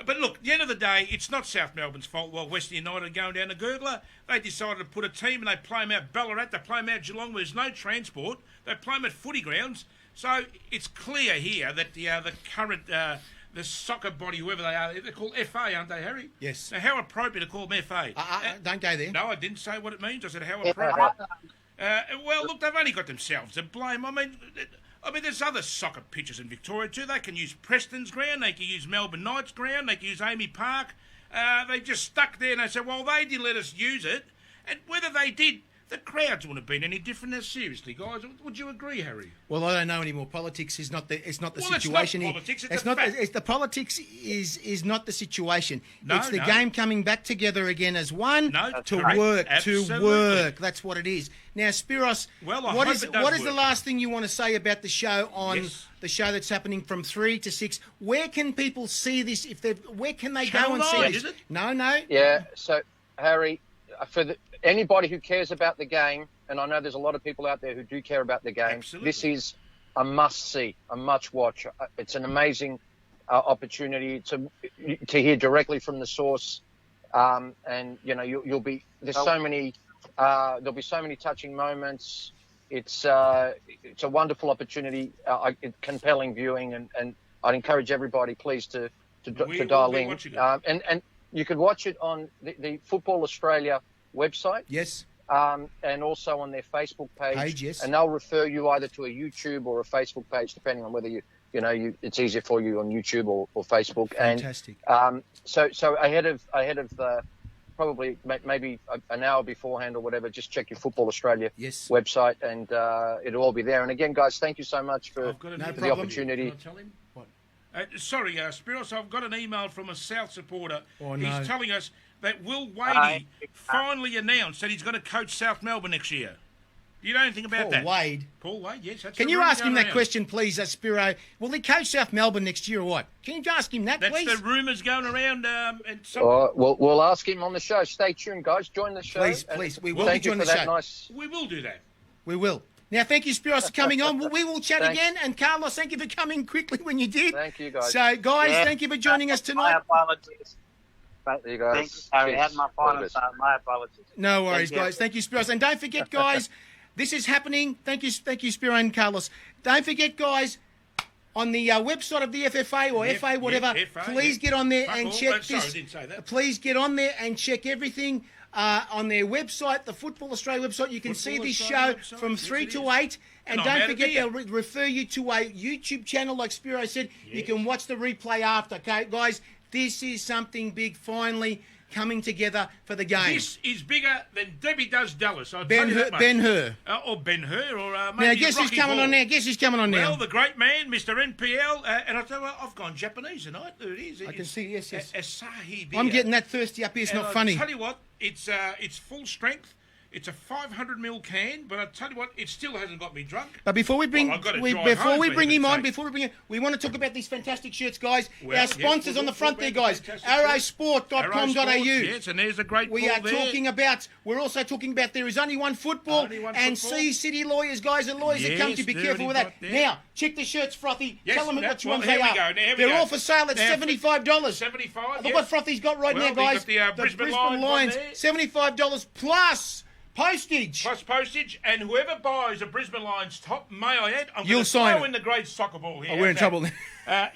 But look, at the end of the day, it's not South Melbourne's fault. While Western United are going down to Gurgler, they decided to put a team and they play them out Ballarat, they play them out Geelong, where there's no transport. They play them at footy grounds. So it's clear here that the current the soccer body, whoever they are, they're called FA, aren't they, Harry? Yes. Now, how appropriate to call them FA? Don't go there. No, I didn't say what it means. I said how appropriate. Well, look, they've only got themselves to blame. I mean, there's other soccer pitches in Victoria too. They can use Preston's ground. They can use Melbourne Knights ground. They can use Amy Park. They just stuck there and they said, well, they didn't let us use it. And whether they did, the crowds wouldn't have been any different. Now, seriously, guys, would you agree, Harry? Well, I don't know anymore. Politics is not the situation. It's not politics. It's a fact. The politics is not the situation. No, it's the game coming back together again as one to correct. work. Absolutely. To work. That's what it is. Now, Spiros, well, what is the last thing you want to say about the show the show that's happening from 3 to 6? Where can people see this? Where can they go and see this? Is it? No. Yeah. So, Harry, anybody who cares about the game, and I know there's a lot of people out there who do care about the game, absolutely. This is a must-see, a must-watch. It's an amazing opportunity to hear directly from the source, and you'll be there'll be so many touching moments. It's a wonderful opportunity, compelling viewing, and I'd encourage everybody, please, to dial in. And you can watch it on the Football Australia website. Yes. And also on their Facebook page. Yes. And they'll refer you either to a YouTube or a Facebook page, depending on whether it's easier for you on YouTube or Facebook. Fantastic. And so ahead of probably maybe an hour beforehand or whatever, just check your Football Australia website, and it'll all be there. And again, guys, thank you so much for the opportunity. Can I tell him? What? Sorry, Spiros, I've got an email from a South supporter. Oh, no. He's telling us that Will Wadey finally announced that he's going to coach South Melbourne next year. Do you know anything about that? Paul Wade, yes. That's Can you ask him that question, please, Spiro? Will he coach South Melbourne next year or what? Can you ask him that, please? That's the rumours going around. We'll ask him on the show. Stay tuned, guys. Join the show. Please. We will join the show. We will do that. We will. Now, thank you, Spiros, for coming on. We will chat again. And, Carlos, thank you for coming quickly when you did. Thank you, guys. So, guys, thank you for joining us tonight. My apologies. Thank you, guys. Thank you, Harry. I had my final start. My apologies. No worries, guys. Thank you, Spiros. And don't forget, guys, this is happening. Thank you, Spiro and Carlos. Don't forget, guys, on the website of the FFA or FA, whatever, please get on there and check this. Sorry, I didn't say that. Please get on there and check everything on their website, the Football Australia website. You can see this show from 3 to 8. And don't forget, they'll refer you to a YouTube channel, like Spiro said. Yes. You can watch the replay after, okay? Guys, this is something big finally coming together for the game. This is bigger than Debbie Does Dallas. Ben-Hur. Or Ben-Hur, or maybe now, guess who's coming on now? Well, the great man, Mr. NPL. And I tell you what, I've gone Japanese tonight. There it is. I can see, yes. Asahi beer. I'm getting that thirsty up here. It's not funny. I'll tell you what, it's full strength. It's a 500ml can, but I tell you what, it still hasn't got me drunk. But before we bring, I've got to we, drive before home we for bring him on, heaven's we want to talk about these fantastic shirts, guys. Well, Our sponsors yes, on the front there, we'll guys. talk about fantastic Arrowsport.com.au. Yes, and there's a great We call are there. talking about. We're also talking about there is only one football Only one and football. C City lawyers, guys, and lawyers that come to Yes, be dirty careful with that. bot there. Now, check the shirts, Frothy. Yes, Tell them that's which ones here they we are. go, now here we They're go. all for sale at Now, $75. 75. Look yes. what Frothy's got right Well, now, guys. we've got the, Brisbane Lions on Lions, there. $75 plus postage. Plus postage, and whoever buys a Brisbane Lions top, may I add, I'm You'll going to sign throw it. in the great soccer ball here. Oh, we're in trouble.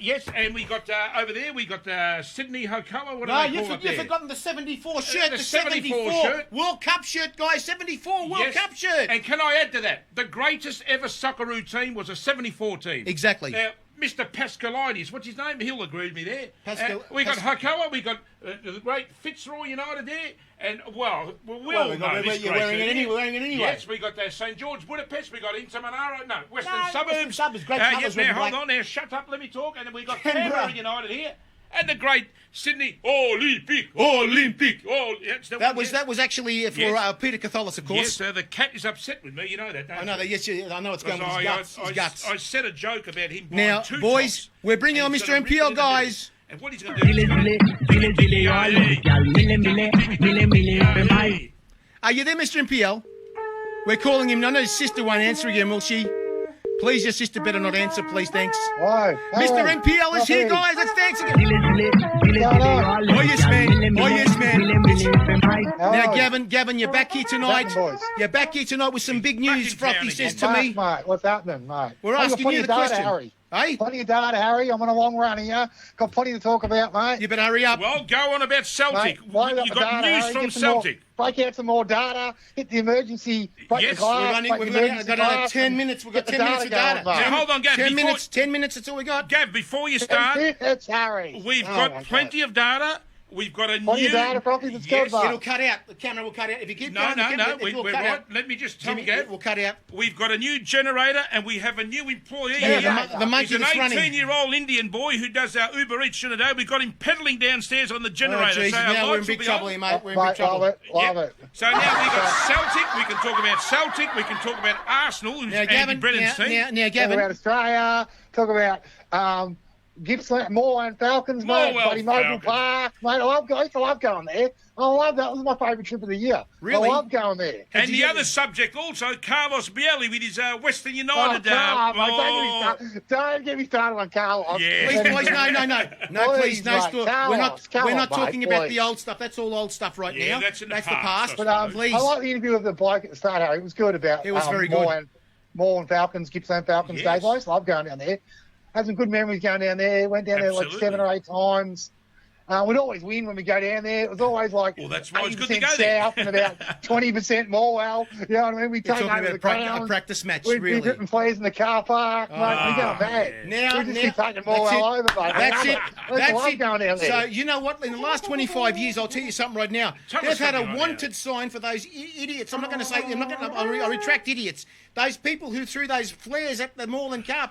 Yes, and we got over there, we got Sydney Hokola. What do No, they call it you've there? forgotten the 74 shirt. the The 74 74 shirt. World Cup shirt, guys. 74 World Yes, Cup shirt. And can I add to that? The greatest ever Socceroo team was a 74 team. Exactly. Now, Mr. Pascalides, what's his name? He'll agree with me there. We got Pas- Hokola, we got the great Fitzroy United there, and we all Well, know this you're great wearing it city. anyway. Wearing it anyway. Yes, we got St George Budapest, we got Inter Monaro, no, Western No, Suburbs. Western Suburbs, great Yes, colours, now red and hold black. on, now shut up, let me talk, and then we got Canberra. Canberra United here, and the great Sydney Olympic. That was actually for Yes. Peter Catholis, of course. Yes, the cat is upset with me, you know that, don't I know you? that. Yes, I know it's going with his guts. His guts. I said a joke about him buying Now, two boys, tops, we're bringing and on he's Mr. gonna rip it MPL, in the guys. middle. And what he's going to do... Are you there, Mr. MPL? We're calling him. I know his sister won't answer again, will she? Please, your sister better not answer, please. Thanks. Why? Mr. MPL is here, guys. Let's dance again. on? Oh, yes, man. Oh, yes, man. How Now, are you? Gavin, you're back here tonight. Happening, boys? You're back here tonight with some big news, in town Frothy again. says to me. Mate, what's happening, mate? We're I've got asking plenty you of the data, question. Harry. Hey? Plenty of data, Harry. I'm on a long run here. Got plenty to talk about, mate. You better hurry up. Well, go on about Celtic. Mate, why You got news Harry? from Get some more- Celtic. break out some more data. Hit the emergency. Break Yes, the glass. We've break the got emergency another glass 10 and minutes. We've got get the 10 minutes of data. going, mate. Now, hold on, Gav. 10 before- minutes. 10 minutes. That's all we got. Gav, before you start, It's Harry. we've Oh, my got plenty of data. We've got a Plenty new... of data, Frothy. Let's go, Yes. bud. It'll cut out. The camera will cut out. If you keep No, going, no, the no. camera, it will We're cut right. out. Let me just tell Jimmy, you, it will cut out. we've got a new generator and we have a new employee Yeah, here. the monkey He's an that's running. 18-year-old Indian boy who does our Uber Eats today. We've got him pedaling downstairs on the generator. Oh, Jesus, so our now we're in lights will big be trouble on. here, mate. We're in big Mate, love trouble. it. Love Yep. it. So now we've got Celtic. We can talk about Celtic. We can talk about Arsenal, who's Now, Andy Gavin, Brennan's team. now, Talk Gavin. about Australia. Talk about Gippsland, Morwell and Falcons, mate. Morwell Bloody Mobile Falcons. Park, mate. I used to love going there. I love that. It was my favourite trip of the year. Really? I love going there. And you the get other it? subject also, Carlos Bielli with his Western Oh, United. Carl, mate, don't get me started on Carlos. Yeah. Please, boys, no, please, no. Please, mate, We're not mate, talking about please. the old stuff. That's all old stuff right Yeah, now. that's in the the past, past. I But suppose. Please. I like the interview of the bloke at the start, Harry. It was good about It was very good. Morwell and Falcons, Gippsland Falcons Yes. days. I used to love going down there. Had some good memories going down there. Went down there like Absolutely. 7 or 8 times. We'd always win when we go down there. It was always like Well, that's why it's good to 80% go there. south and about 20% Morwell. You know what I mean? We You're take talking over the about a ground. practice match, We'd be really. ripping flares in the car park, mate. We go bad. Now, we just keep taking that's Morwell it. over, mate. That's it. I That's love it. going down there. So you know what? In the last 25 years, I'll tell you something right now. Tell us They've had a something right wanted sign for those idiots. I'm not going to say. I retract idiots. Those people who threw those flares at the Morwell car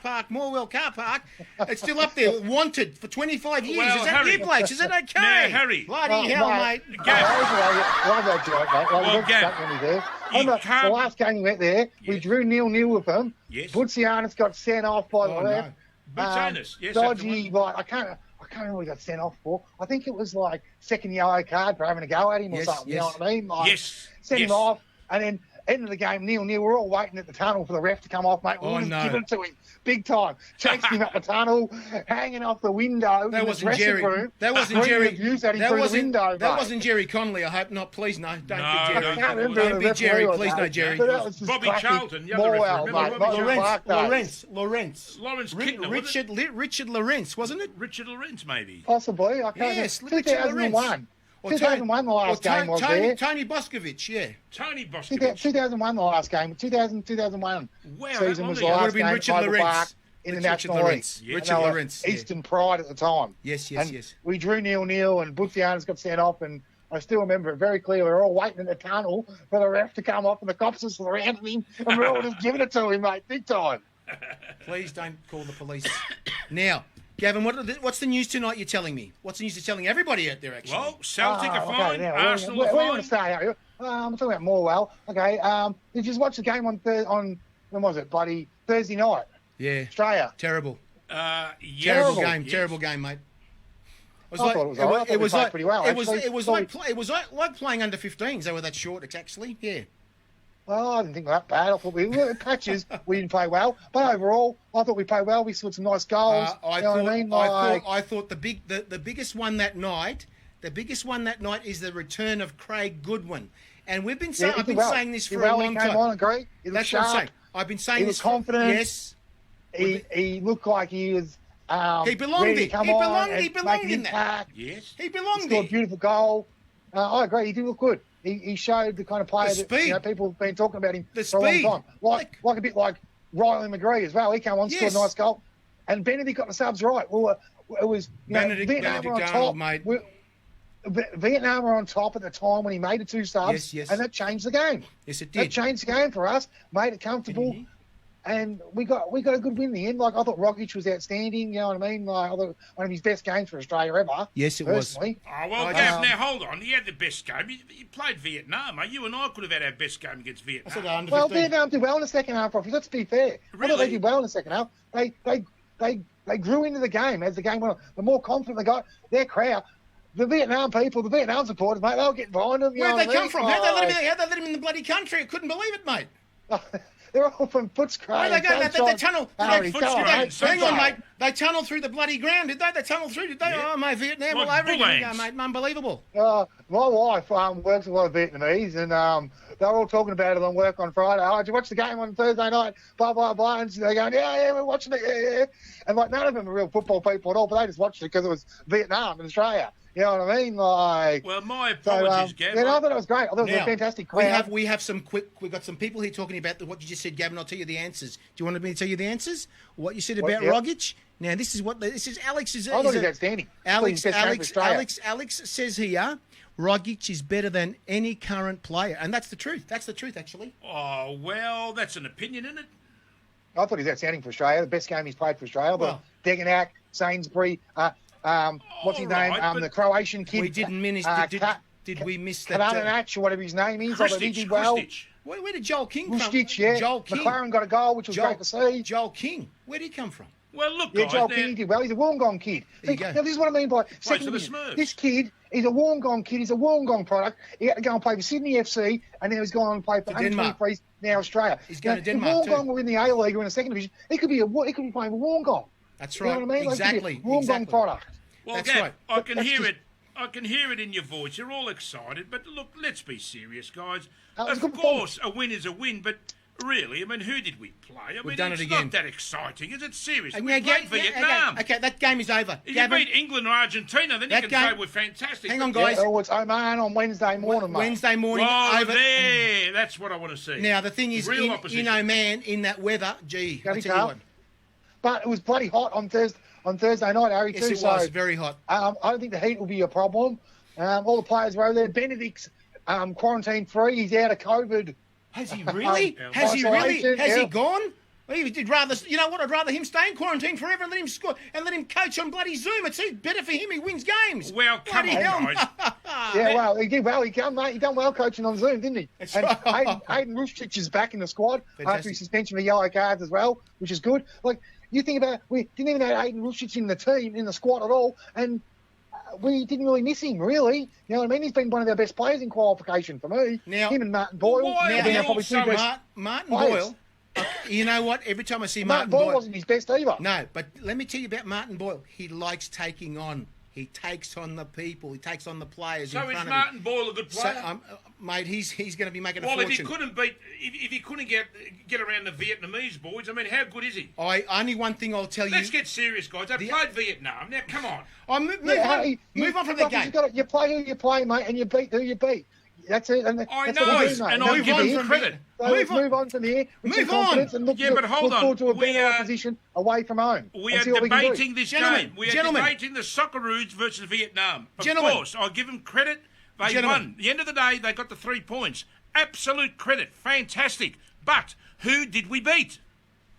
park. It's still up there, wanted for 25 years. Well, Is that Harry- you blokes? Is it okay? Now, Harry. Bloody hell, mate. Love that joke, mate. Well, Love Gav, that when he's there. you Remember, can't- the last game we went there, we Yes. drew 0-0 with them. Yes. Butsianis got sent off by the Oh, ref. no. Butsianis, yes, that's Dodgy, the one. like, I can't remember what he got sent off for. I think it was like second yellow card for having a go at him or Yes, something. You yes. know what I mean? Like, Yes, sent yes. him off, and then end of the game 0-0. We're all waiting at the tunnel for the ref to come off, mate. We Oh, wouldn't no. give it to him big time. Chased him up the tunnel, hanging off the window. That in wasn't the dressing Jerry. Room, That wasn't bringing Jerry. abuse at him That through the wasn't. window, That mate. wasn't Jerry Connolly. I hope not. Please no. Don't No, be I Jerry. no, can't remember Don't the be Jerry. referee was Please no that. Jerry. But that was just Bobby classic Charlton, the other referee. Morwell, Remember mate. Bobby Lawrence. Lawrence Kidner, wasn't it? Richard Lawrence, wasn't it? Richard Lawrence, maybe. Possibly. I can't Yes, remember. Richard Lawrence. 2001. Or 2001 the last game was there. Tony Boscovich, yeah. Tony Boscovich. 2001 the last game. 2001 Wow, that season long was ago. the It would last have been game. Richard Oval Lawrence. Park in the National League. Lawrence. Yeah. Richard And they were Lawrence. yeah. Eastern Pride at the time. Yes, And yes. we drew 0-0 and Butsianis got sent off and I still remember it very clearly. We were all waiting in the tunnel for the ref to come off and the cops were surrounding him and we we're all just giving it to him, mate, big time. Please don't call the police. Now, Gavin, what's the news tonight you're telling me? What's the news you're telling everybody out there, actually? Well, Celtic are Okay, fine. now, Arsenal where are are we going to fine. stay, Harry? I'm talking about Morwell. Okay. Did you just watch the game on when was it? Bloody Thursday night. Yeah. Australia. Terrible. Yes. Terrible game, mate. I thought it was all right. I thought we played pretty well, It actually. was like playing under 15s. They were that short, actually. Yeah. Well, I didn't think that bad. I thought we were patches. We didn't play well, but overall, I thought we played well. We scored some nice goals. I thought the biggest one that night. The biggest one that night is the return of Craig Goodwin, and we've been saying. I've been saying this for a long time. He came on, agree. That's what I'm saying. I've been saying this. He was confident. Yes. He looked like he was. He belonged He belonged in that. Yes. He belonged He scored a beautiful goal. I agree. He did look good. He showed the kind of player that people have been talking about him for a long time. Like a bit like Riley McGree as well. He came on, scored a nice goal. And Benedict got the subs right. Well, it was Vietnam were on top. Mate. Vietnam were on top at the time when he made the 2 subs. Yes. And that changed the game. Yes, it did. That changed the game for us, made it comfortable. Mm-hmm. And we got a good win in the end. Like, I thought Rogic was outstanding, you know what I mean? Like, I thought one of his best games for Australia ever. Yes, it personally. was. Oh, well, Gav, now hold on. He had the best game. You played Vietnam, mate. You and I could have had our best game against Vietnam. Well, Vietnam did well in the second half, Robbie. Let's be fair. Really? I thought they did well in the second half. They grew into the game as the game went on. The more confident they got, their crowd, the Vietnam people, the Vietnam supporters, mate, they were getting behind them. Where'd they come from? How'd they let him in the bloody country? I couldn't believe it, mate. They're all from Footscray. They tunnel. Hang on, mate. They tunnelled through the bloody ground, did they? They tunnelled through, did they? Yeah. Oh, mate, Vietnam all over again, mate. Unbelievable. My wife works with a lot of Vietnamese, and they were all talking about it on work on Friday. Oh, did you watch the game on Thursday night? Blah, blah, blah. And they're going, yeah, we're watching it, yeah. And, like, none of them are real football people at all, but they just watched it because it was Vietnam and Australia. You know what I mean? Like, well, my apologies, Gavin. Yeah, I thought it was great. I thought it was a fantastic crowd. We have some we've got some people here talking about what you just said, Gavin. I'll tell you the answers. Do you want me to tell you the answers? What you said about Rogic? Now, this is Alex's. I thought he was outstanding. Alex says here, Rogic is better than any current player. And that's the truth. That's the truth, actually. Oh, well, that's an opinion, isn't it? I thought he was outstanding for Australia. The best game he's played for Australia. But Degenak, Sainsbury, what's his name? The Croatian kid. We didn't miss. Did we miss that? Kavanac, or whatever his name is. Krstić, he did well. Where did Joel King come from? Yeah. Joel King. McLaren got a goal, which was great to see. Joel King. Where did he come from? Well, look, guys. Joel King did well. He's a Wollongong kid. Now, this is what I mean by second division. This kid is a Wollongong kid. He's a Wollongong product. He had to go and play for Sydney FC, and now he's gone on and play for under-23s, now Australia. He's going to Denmark, if Wollongong were in the A-League or in the second division, he could be playing for Wollongong. That's right. You know what I mean? Exactly. Wollongong product. Well, That's Gav, right. I can hear it. I can hear it in your voice. You're all excited, but look, let's be serious, guys. Of course, a win is a win, but really, I mean, who did we play? I mean, it's not that exciting, is it? Seriously, we played Vietnam. Okay, that game is over. If you beat England or Argentina, then you can say we're fantastic. Hang on, guys. It's Oman on Wednesday morning, mate. Wednesday morning. Over there. That's what I want to see. Now, the thing is, in Oman, in that weather, gee, I tell you what. But it was bloody hot on Thursday night, Harry, too. Yes, it was very hot. I don't think the heat will be a problem. All the players were over there. Benedict's quarantine-free. He's out of COVID. Has he really? Has he really? Has he gone? Well, he'd rather, you know what? I'd rather him stay in quarantine forever and let him score and let him coach on bloody Zoom. It's better for him. He wins games. Well, come on, guys. Yeah, well, he did well. He done well coaching on Zoom, didn't he? That's and right. Aiden Rushtic is back in the squad after his suspension for yellow cards as well, which is good. Like, you think about it, we didn't even have Aiden Rushtic in the team, in the squad at all, and we didn't really miss him, really. You know what I mean? He's been one of our best players in qualification for me. Now, him and Martin Boyle. Martin Boyle. You know what? Every time I see Martin Boyle wasn't his best either. No, but let me tell you about Martin Boyle. He likes taking on. He takes on the people. He takes on the players in front of him. So is Martin Boyle a good player? So, mate, he's going to be making a fortune. Well, if he couldn't get around the Vietnamese boys, I mean, how good is he? Only one thing I'll tell you. Let's get serious, guys. They played Vietnam. Now, come on. Move on from the game. You play who you play, mate, and you beat who you beat. That's it. And I know, and I give him credit. Move on from here. Move on. And look forward to a better opposition away from home. We are debating this game. We are debating the Socceroos versus Vietnam. Of course, I give them credit. They won. At the end of the day, they got the 3 points. Absolute credit. Fantastic. But who did we beat?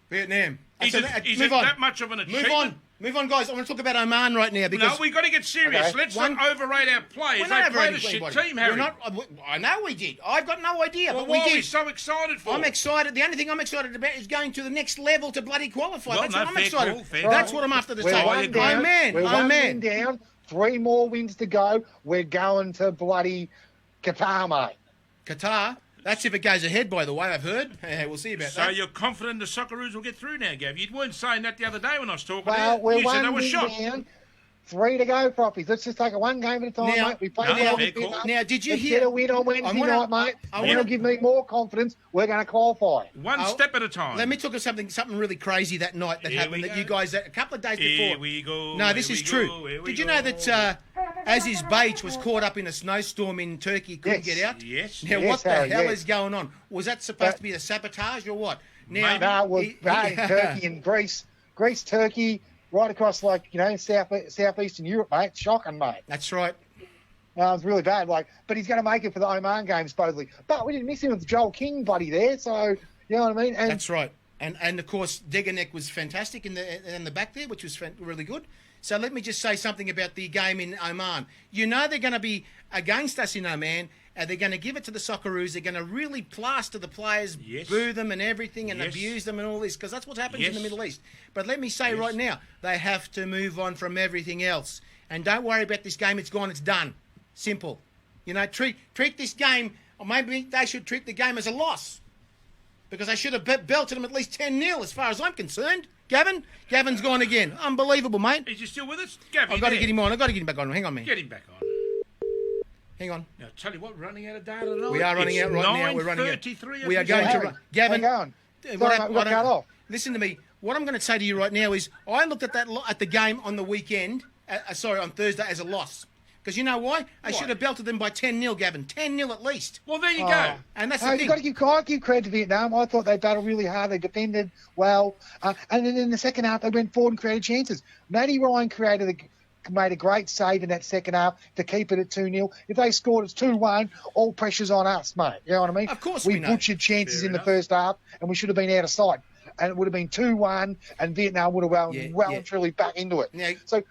Vietnam. Is it that much of an achievement? Move on, guys. I want to talk about Oman right now because No, we've got to get serious. Okay. Let's not overrate our players. we're They not played a overrating shit anybody. team, We're Harry. not. I know we did. I've got no idea, Well, but we what are we did. so excited for? I'm excited. The only thing I'm excited about is going to the next level to bloody qualify. Well, That's no, what I'm fair excited. call, fair That's call. what I'm after to We're say. one down. Oh man, We're oh one man. win down. 3 more wins to go. We're going to bloody Qatar, mate. Qatar. That's if it goes ahead, by the way, I've heard. We'll see about So that. you're confident the Socceroos will get through now, Gav? You weren't saying that the other day when I was talking to Well, you. we're You said they one were win shocked. down. 3 to go, Proffies. Let's just take it one game at a time, Now- mate. We play No, now. fair call. Now, did you Let's hear? get a win on Wednesday I wanna- night, mate. I And wanna- it'll give me more confidence. We're going to qualify. One Oh, step at a time. Let me talk of something really crazy that night that Here happened we that go. you guys a couple of days Here before. we go. No, this here is we true. go, here we Did you go. know that Aziz Beach was caught up in a snowstorm in Turkey, couldn't Yes. get out? Yes. Now, Yes, what the Harry, hell yes. is going on? Was that supposed to be a sabotage or what? Now, No, it was he- Turkey and Greece. Greece, Turkey, right across, southeastern Europe, mate. Shocking, mate. That's right. No, it's really bad. But he's going to make it for the Oman game, supposedly. But we didn't miss him with Joel King, buddy, there. So, you know what I mean? And That's right. And of course, Deganek was fantastic in the back there, which was really good. So let me just say something about the game in Oman. You know they're going to be against us in Oman, and they're going to give it to the Socceroos. They're going to really plaster the players, Yes. boo them and everything, and Yes. abuse them and all this, because that's what happens in Yes. the Middle East. But let me say right now, they have to move on from everything else. And don't worry about this game. It's gone. It's done. Simple. You know, treat this game, or maybe they should treat the game as a loss. Because they should have belted them at least 10-0 as far as I'm concerned. Gavin's gone again. Unbelievable, mate. Is he still with us? Gav, I've got to get him on. I've got to get him back on. Hang on, man. Get him back on. Hang on. Now, tell you what, running out of data tonight. We are running It's out right now. We're running out. 9:33 We are as going to Harry, run. Gavin, hang on. what Sorry, I- mate, we what got I- cut off. Listen to me. What I'm going to say to you right now is I looked at at the game on the weekend, on Thursday, as a loss. Because you know why? I should have belted them by 10-0, Gavin. 10-0 at least. Well, there you Oh. go. And that's No, the you've thing. got to give credit to Vietnam. I thought they battled really hard. They defended well. And then in the second half, they went forward and created chances. Matty Ryan made a great save in that second half to keep it at 2-0. If they scored, it's 2-1. All pressure's on us, mate. You know what I mean? Of course we we know. butchered chances Fair in the enough. first half, and we should have been out of sight. And it would have been 2-1, and Vietnam would have well Yeah. and truly back into it. Now, So,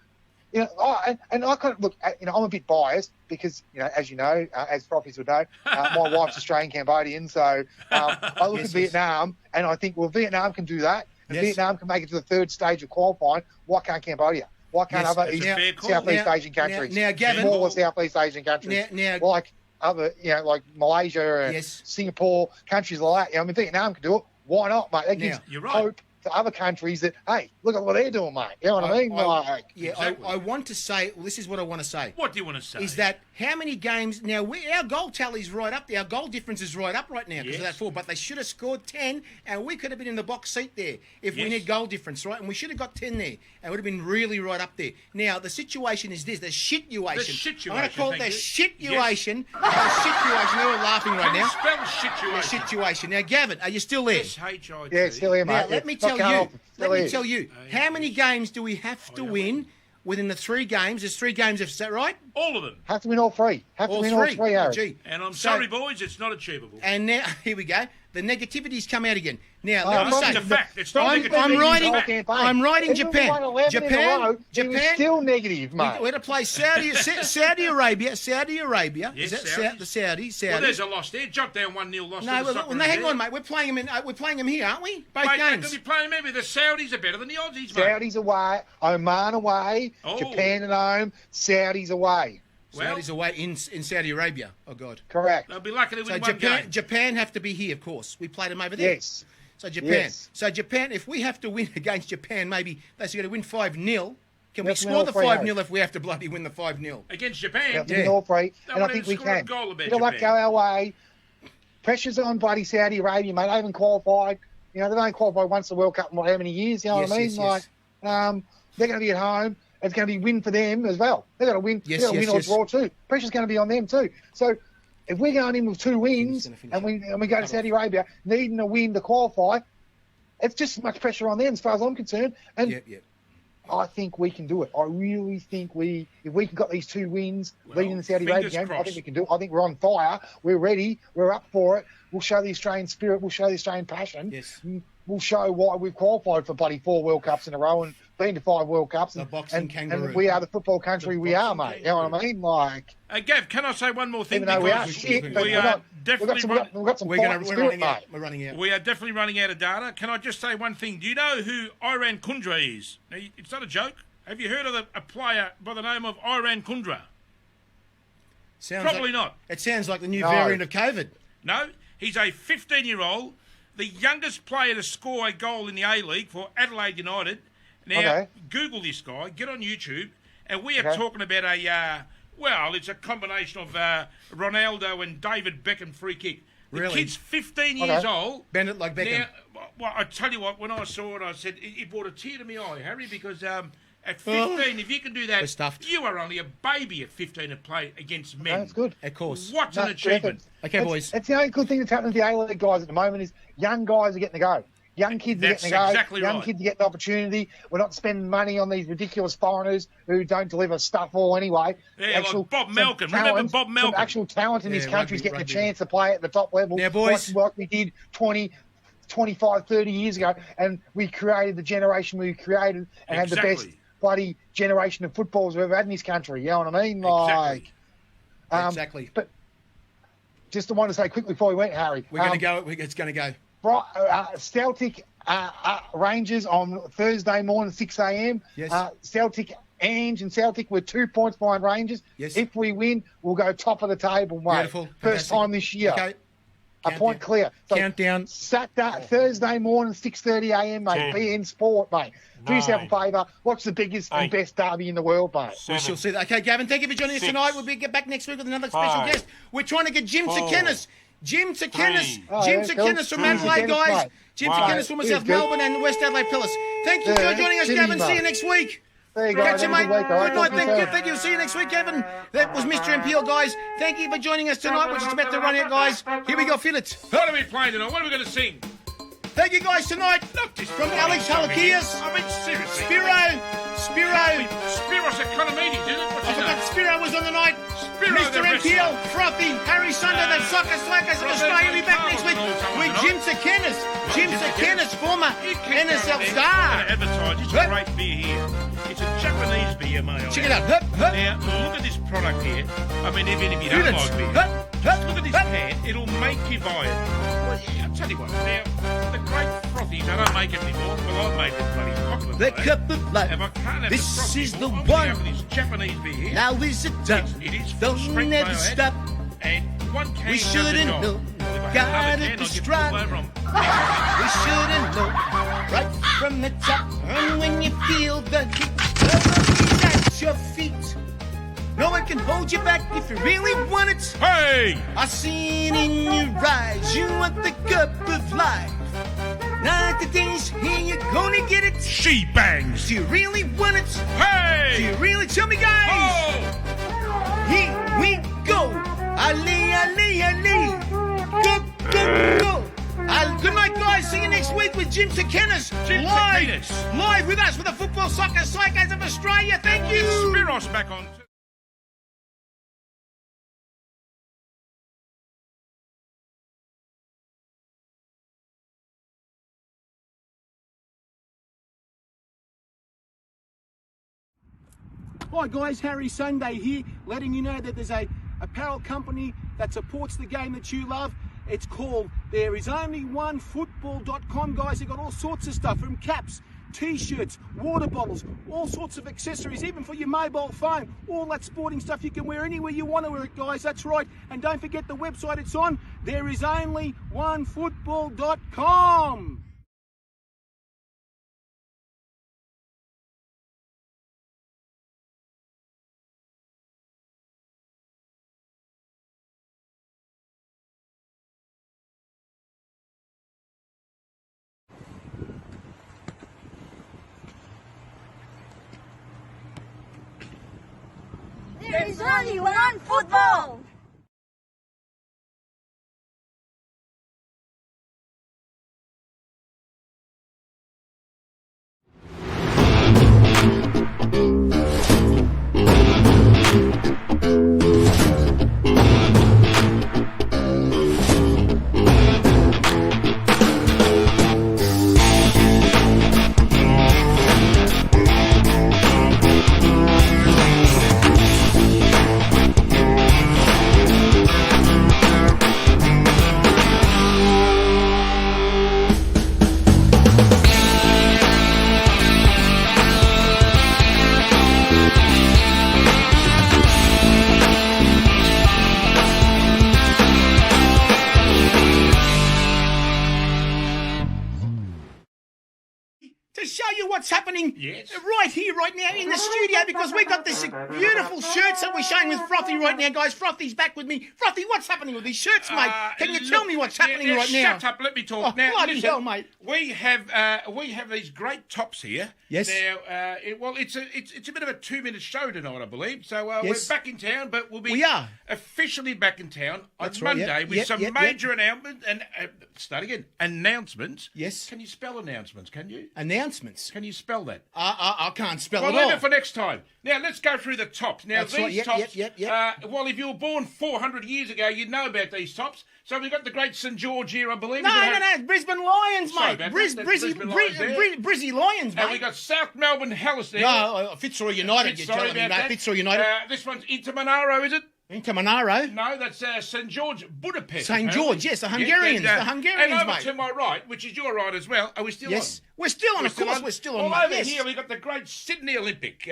I kind of look. I'm a bit biased because, as you know, as Proffies would know, my wife's Australian Cambodian. So I look Yes, at Vietnam and I think, well, Vietnam can do that, and Yes. Vietnam can make it to the third stage of qualifying. Why can't Cambodia? Why can't Yes, other that's a fair call. Southeast Now- Asian countries, now, Gavin- smaller Southeast Asian countries, Now- like other, like Malaysia and Yes. Singapore, countries like that? Vietnam can do it. Why not, mate? That gives You're right. hope to other countries that, hey, look at what they're doing, mate. You know what I mean? Exactly. I want to say, this is what I want to say. What do you want to say? Is that how many games now? Our goal tally's right up there. Our goal difference is right up right now because of Yes. that 4. But they should have scored 10, and we could have been in the box seat there if we Yes. need goal difference, right? And we should have got 10 there. And it would have been really right up there. Now the situation is this: the situation. I'm going to call it the situation. The situation. They're all laughing right Can you now. spell The situation? situation. Now, Gavin, are you still there? S-H-I-T. Yeah, still here, mate. Now, let me tell you. Let me tell you. Oh, How many games do we have to win within the 3 games? There's 3 games. Is that right? All of them. Have to win all 3. Have to All win 3. all 3, Harry. Gee. And I'm So- sorry, boys, it's not achievable. And now, here we go. The negativity's come out again. Now, Oh, let me No, say, it's a fact. It's not I'm negativity, writing. it's a fact. I'm writing Even if we Japan. won 11 in a row, it was Japan. still negative, mate. We're to play Saudi Arabia. Saudi Arabia. Yes, Is that Saudis. the Saudis? Well, Saudis. there's a loss there. Jump down 1-0 loss. No, to the well, Socceroos no, hang there. on, mate. We're playing them here, aren't we? Both Mate, games. they'll be playing maybe the Saudis are better than the Aussies, mate. Saudis away, Oman away, Oh. Japan at home, Saudis away. Well, Saudis away in Saudi Arabia. Oh God. Correct. they'll be lucky to So win one game. Japan have to be here, of course. We played them over there. Yes. So Japan. Yes. So Japan, if we have to win against Japan, maybe they're going to win 5-0. Can we Let's win score all the 3, 5-0 if we have to bloody win the 5-0? Against Japan. Have to Yeah. win all 3, They and I won't think we even score a can. goal about Bit of luck go Japan. our way. Pressure's on bloody Saudi Arabia, mate. They haven't qualified. They've only qualified once the World Cup in how many years? You know Yes, what I mean? yes, yes. They're going to be at home. It's going to be win for them as well. They've got to win. Yes, They've got to yes, win or yes. draw too. Pressure's going to be on them too. So if we're going in with 2 wins gonna finish and we go to Saudi Arabia needing a win to qualify, it's just as much pressure on them as far as I'm concerned. And Yep. I think we can do it. I really think if we can got these 2 wins leading the Saudi Arabia fingers game, I crossed. think we can do it. I think we're on fire. We're ready. We're up for it. We'll show the Australian spirit. We'll show the Australian passion. Yes. We'll show why we've qualified for bloody 4 World Cups in a row and been to 5 World Cups, The boxing kangaroo. and we are the football country we are, mate. You know what I mean? Like, Gav, can I say one more thing? even though we are shit, but we've got some We're fight spirit, running mate. out. We're running out. We are definitely running out of data. Can I just say one thing? Do you know who Iran Kundra is? Now, it's not a joke. Have you heard of a player by the name of Iran Kundra? Probably not. It sounds like the new variant of COVID. No, he's a 15-year-old, the youngest player to score a goal in the A-League for Adelaide United. Now, Google this guy, get on YouTube, and we are talking about it's a combination of Ronaldo and David Beckham free kick. The kid's 15 years old. Bend it like Beckham. Now, well, I tell you what, when I saw it, I said, it brought a tear to my eye, Harry, because at 15, if you can do that, you are only a baby at 15 to play against men. That's good. Of course. What an achievement. Okay, boys. That's the only good thing that's happening to the A-League guys at the moment is young guys are getting to go. Young kids are getting to go. Exactly young right. kids are getting an opportunity. We're not spending money on these ridiculous foreigners who don't deliver stuff all anyway. Yeah, like Bob Malcolm. Remember Bob Malcolm? Some actual talent in this country is getting rugby. a chance to play at the top level. Now, boys. Like we did 20, 25, 30 years ago. And we created the generation we created and had the best bloody generation of footballers we've ever had in this country. You know what I mean? Like, Exactly. But just want to say quickly before we went, Harry. We're going to go. It's going to go. Celtic Rangers on Thursday morning, 6 a.m. Yes. Celtic and Celtic were 2 points behind Rangers. Yes. If we win, we'll go top of the table, mate. Beautiful. First time this year. Okay. A point clear. So Countdown. Thursday morning, 6:30 a.m., mate. BN Sport, mate. Do yourself a favour. Watch the biggest and best derby in the world, mate. We shall see that. Okay, Gavin, thank you for joining us tonight. We'll get back next week with another special guest. We're trying to get Jim Tsakenis. Jim Tsakenis from Adelaide, guys. Jim Tsakenis from South Melbourne and West Adelaide Pillars. Thank you for joining us, Gavin. See you next week. There you go. Catch you, mate. Good night. Thank you. See you next week, Kevin. That was Mr. MPL, guys. Thank you for joining us tonight, which is about to run out, guys. Here we go, feel it. What are we playing tonight? What are we going to sing? Thank you, guys, tonight. From Alex Halikias. I mean, seriously. Spiro's Economy, did it? I forgot Spiro was on the night. Spiro, Mr. MPL, Frothy, Harry Sunday, the Soccer Slackers of Australia. We'll be back next week with Jim Tsakenis. Jim Tsakenis, former NSL star. Advertise. It's a great beer here. It's a Japanese beer, mate. Check it out. Now, look at this product here. I mean, even if you don't like beer, look at this can. It'll make you buy it. Well, yeah, I'll tell you what. Now, the great frothies, I don't make it anymore. Well, I've made this bloody cup of The cup of life. If I can't have This the frothy is the anymore, I'm one. gonna have this Japanese beer here. Now is it done? It is full Don't strength, never may I add. stop. And one can We does the shouldn't job. know. Well, if I had Got another it can, I'd to get strike. pulled over on. We shouldn't know. Right from the top. And when you feel the heat, nobody's at your feet. No one can hold you back if you really want it. Hey! I see it in your eyes. You want the cup of life. Not the days here, you're gonna get it. She bangs. Do you really want it? Hey! Do you really? Tell me, guys. Oh! Here we go. Ali, Ali, Ali. Go, go, go. Good night, guys. See you next week with Jim Tsakenis. Live with us for the Football Soccer Psychos of Australia. Thank you. Spiros back on. Hi guys, Harry Sunday here, letting you know that there's a apparel company that supports the game that you love. It's called ThereIsOnlyOneFootball.com, guys. They've got all sorts of stuff from caps, t-shirts, water bottles, all sorts of accessories, even for your mobile phone. All that sporting stuff you can wear anywhere you want to wear it, guys. That's right. And don't forget the website it's on, ThereIsOnlyOneFootball.com. There is only one football! what's happening right here, right now in the studio because we got this beautiful shirts that we're showing with Frothy right now, guys. Frothy's back with me. Frothy, what's happening with these shirts, mate? Can you tell me what's happening right now? Shut up, let me talk. Oh, Now, bloody listen, hell, mate. We have these great tops here. Yes. Now, it's a bit of a 2-minute show tonight, I believe. So we're Yes. back in town, but we'll be We are. officially back in town on That's right, Monday yep, with yep, some yep, major announcements and start again. Announcements. Yes. Can you spell announcements? Can you? Announcements. Can you spell that? I can't spell Well, it leave all. it for next time. Now, let's go through the tops. Now, That's these right, yep, tops, yep. well, if you were born 400 years ago, you'd know about these tops. So we've got the great St. George here, I believe. No, Brisbane Lions, Sorry mate. about that. That's Brisbane Lions there. Brizzy Lions, mate. And we got South Melbourne Hellas there. No, Fitzroy United, you're telling me, mate. Fitzroy United. This one's Intermonaro, is it? Into Monaro. No, that's St. George Budapest. St. apparently. George, yes, the Hungarians. and, The Hungarians, and over mate. to my right, which is your right as well. Are we still Yes. on? We're still on, of course, we're still on, Well, mate. over Yes. here, we've got the great Sydney Olympic.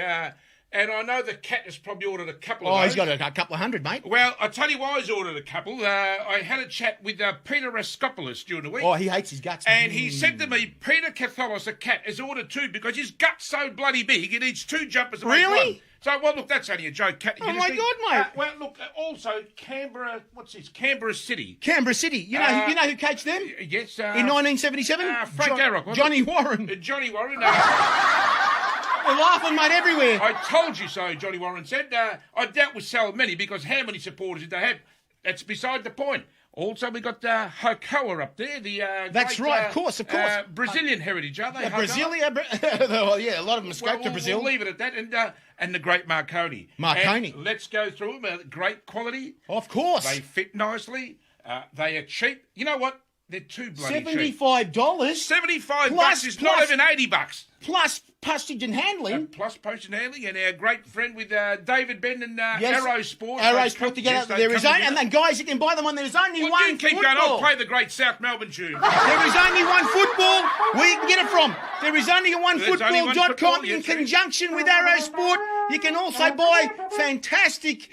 And I know the cat has probably ordered a couple of Oh, those. he's got a couple of hundred, mate. Well, I'll tell you why he's ordered a couple. I had a chat with Peter Raskopoulos during the week. Oh, he hates his guts. And he said to me, Peter Catholos, a cat, has ordered 2 because his gut's so bloody big, he needs 2 jumpers to make Really? one. So, well, look, that's only a joke. Cat, Oh, my God, mate. well, look, also, Canberra, what's this? Canberra City. Canberra City. You know who coached them? Yes. In 1977? Frank Arrock, wasn't Johnny it? Warren. Johnny Warren. We're laughing, mate, everywhere. I told you so, Johnny Warren said. I doubt we'll sell many because how many supporters did they have? That's beside the point. Also, we got Hokoa up there. That's great, right, of course. Brazilian heritage, are they? Brazilian, well, yeah, a lot of them escaped to Brazil. We'll leave it at that. And the great Marconi. Marconi. And let's go through them. Great quality. Of course. They fit nicely. They are cheap. You know what? They're too bloody cheap. $75. $75 is not even $80. Plus postage and handling. Plus postage and handling, and our great friend with David Ben and Yes. Arrow Sport. Arrow Sport together. Yes, there is only, and then guys, you can buy them on. There's only well, one you keep football. going. I'll play the great South Melbourne tune. There is only one football where you can get it from. There is only one football.com in conjunction with Arrow Sport. You can also buy fantastic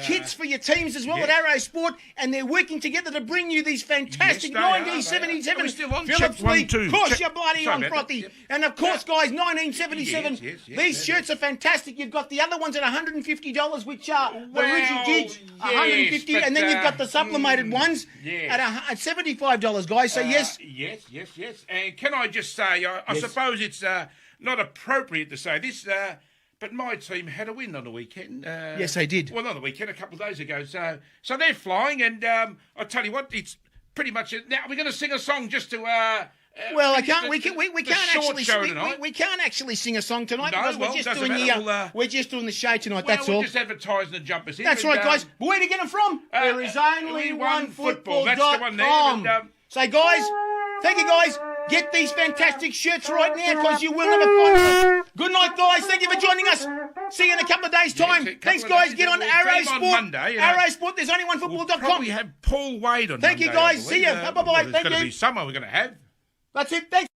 kits for your teams as well at Arrow Sport, and they're working together to bring you these fantastic 1977 Phillips Lee. Of course, you're bloody on, Frothy. Yep. And of course, guys, 1977. These shirts are fantastic. You've got the other ones at $150, which are the rigid gigs, $150, and then you've got the sublimated ones at $75, guys. So yes. Yes. And can I just say, I suppose it's not appropriate to say this, but my team had a win on the weekend. Yes, they did. Well, not the weekend, a couple of days ago. So they're flying, and I'll tell you what, it's pretty much it. Now we're going to sing a song just to. Well, I can't. We can't actually sing a song tonight because we're just doing the show tonight. That's all. We're just advertising the jumpers. That's right, guys. But where to get them from? There is only one football.com. That's the one there. So, guys, thank you, guys. Get these fantastic shirts right now because you will never find them. Good night, guys. Thank you for joining us. See you in a couple of days' time. Thanks, guys. Get on Arrow Sport. Monday, Arrow Sport. There's only one football.com. We'll probably have Paul Wade on Thank you, Monday, guys. See you. Bye-bye. Thank you. There's going to be someone we're going to have. That's it. Thanks.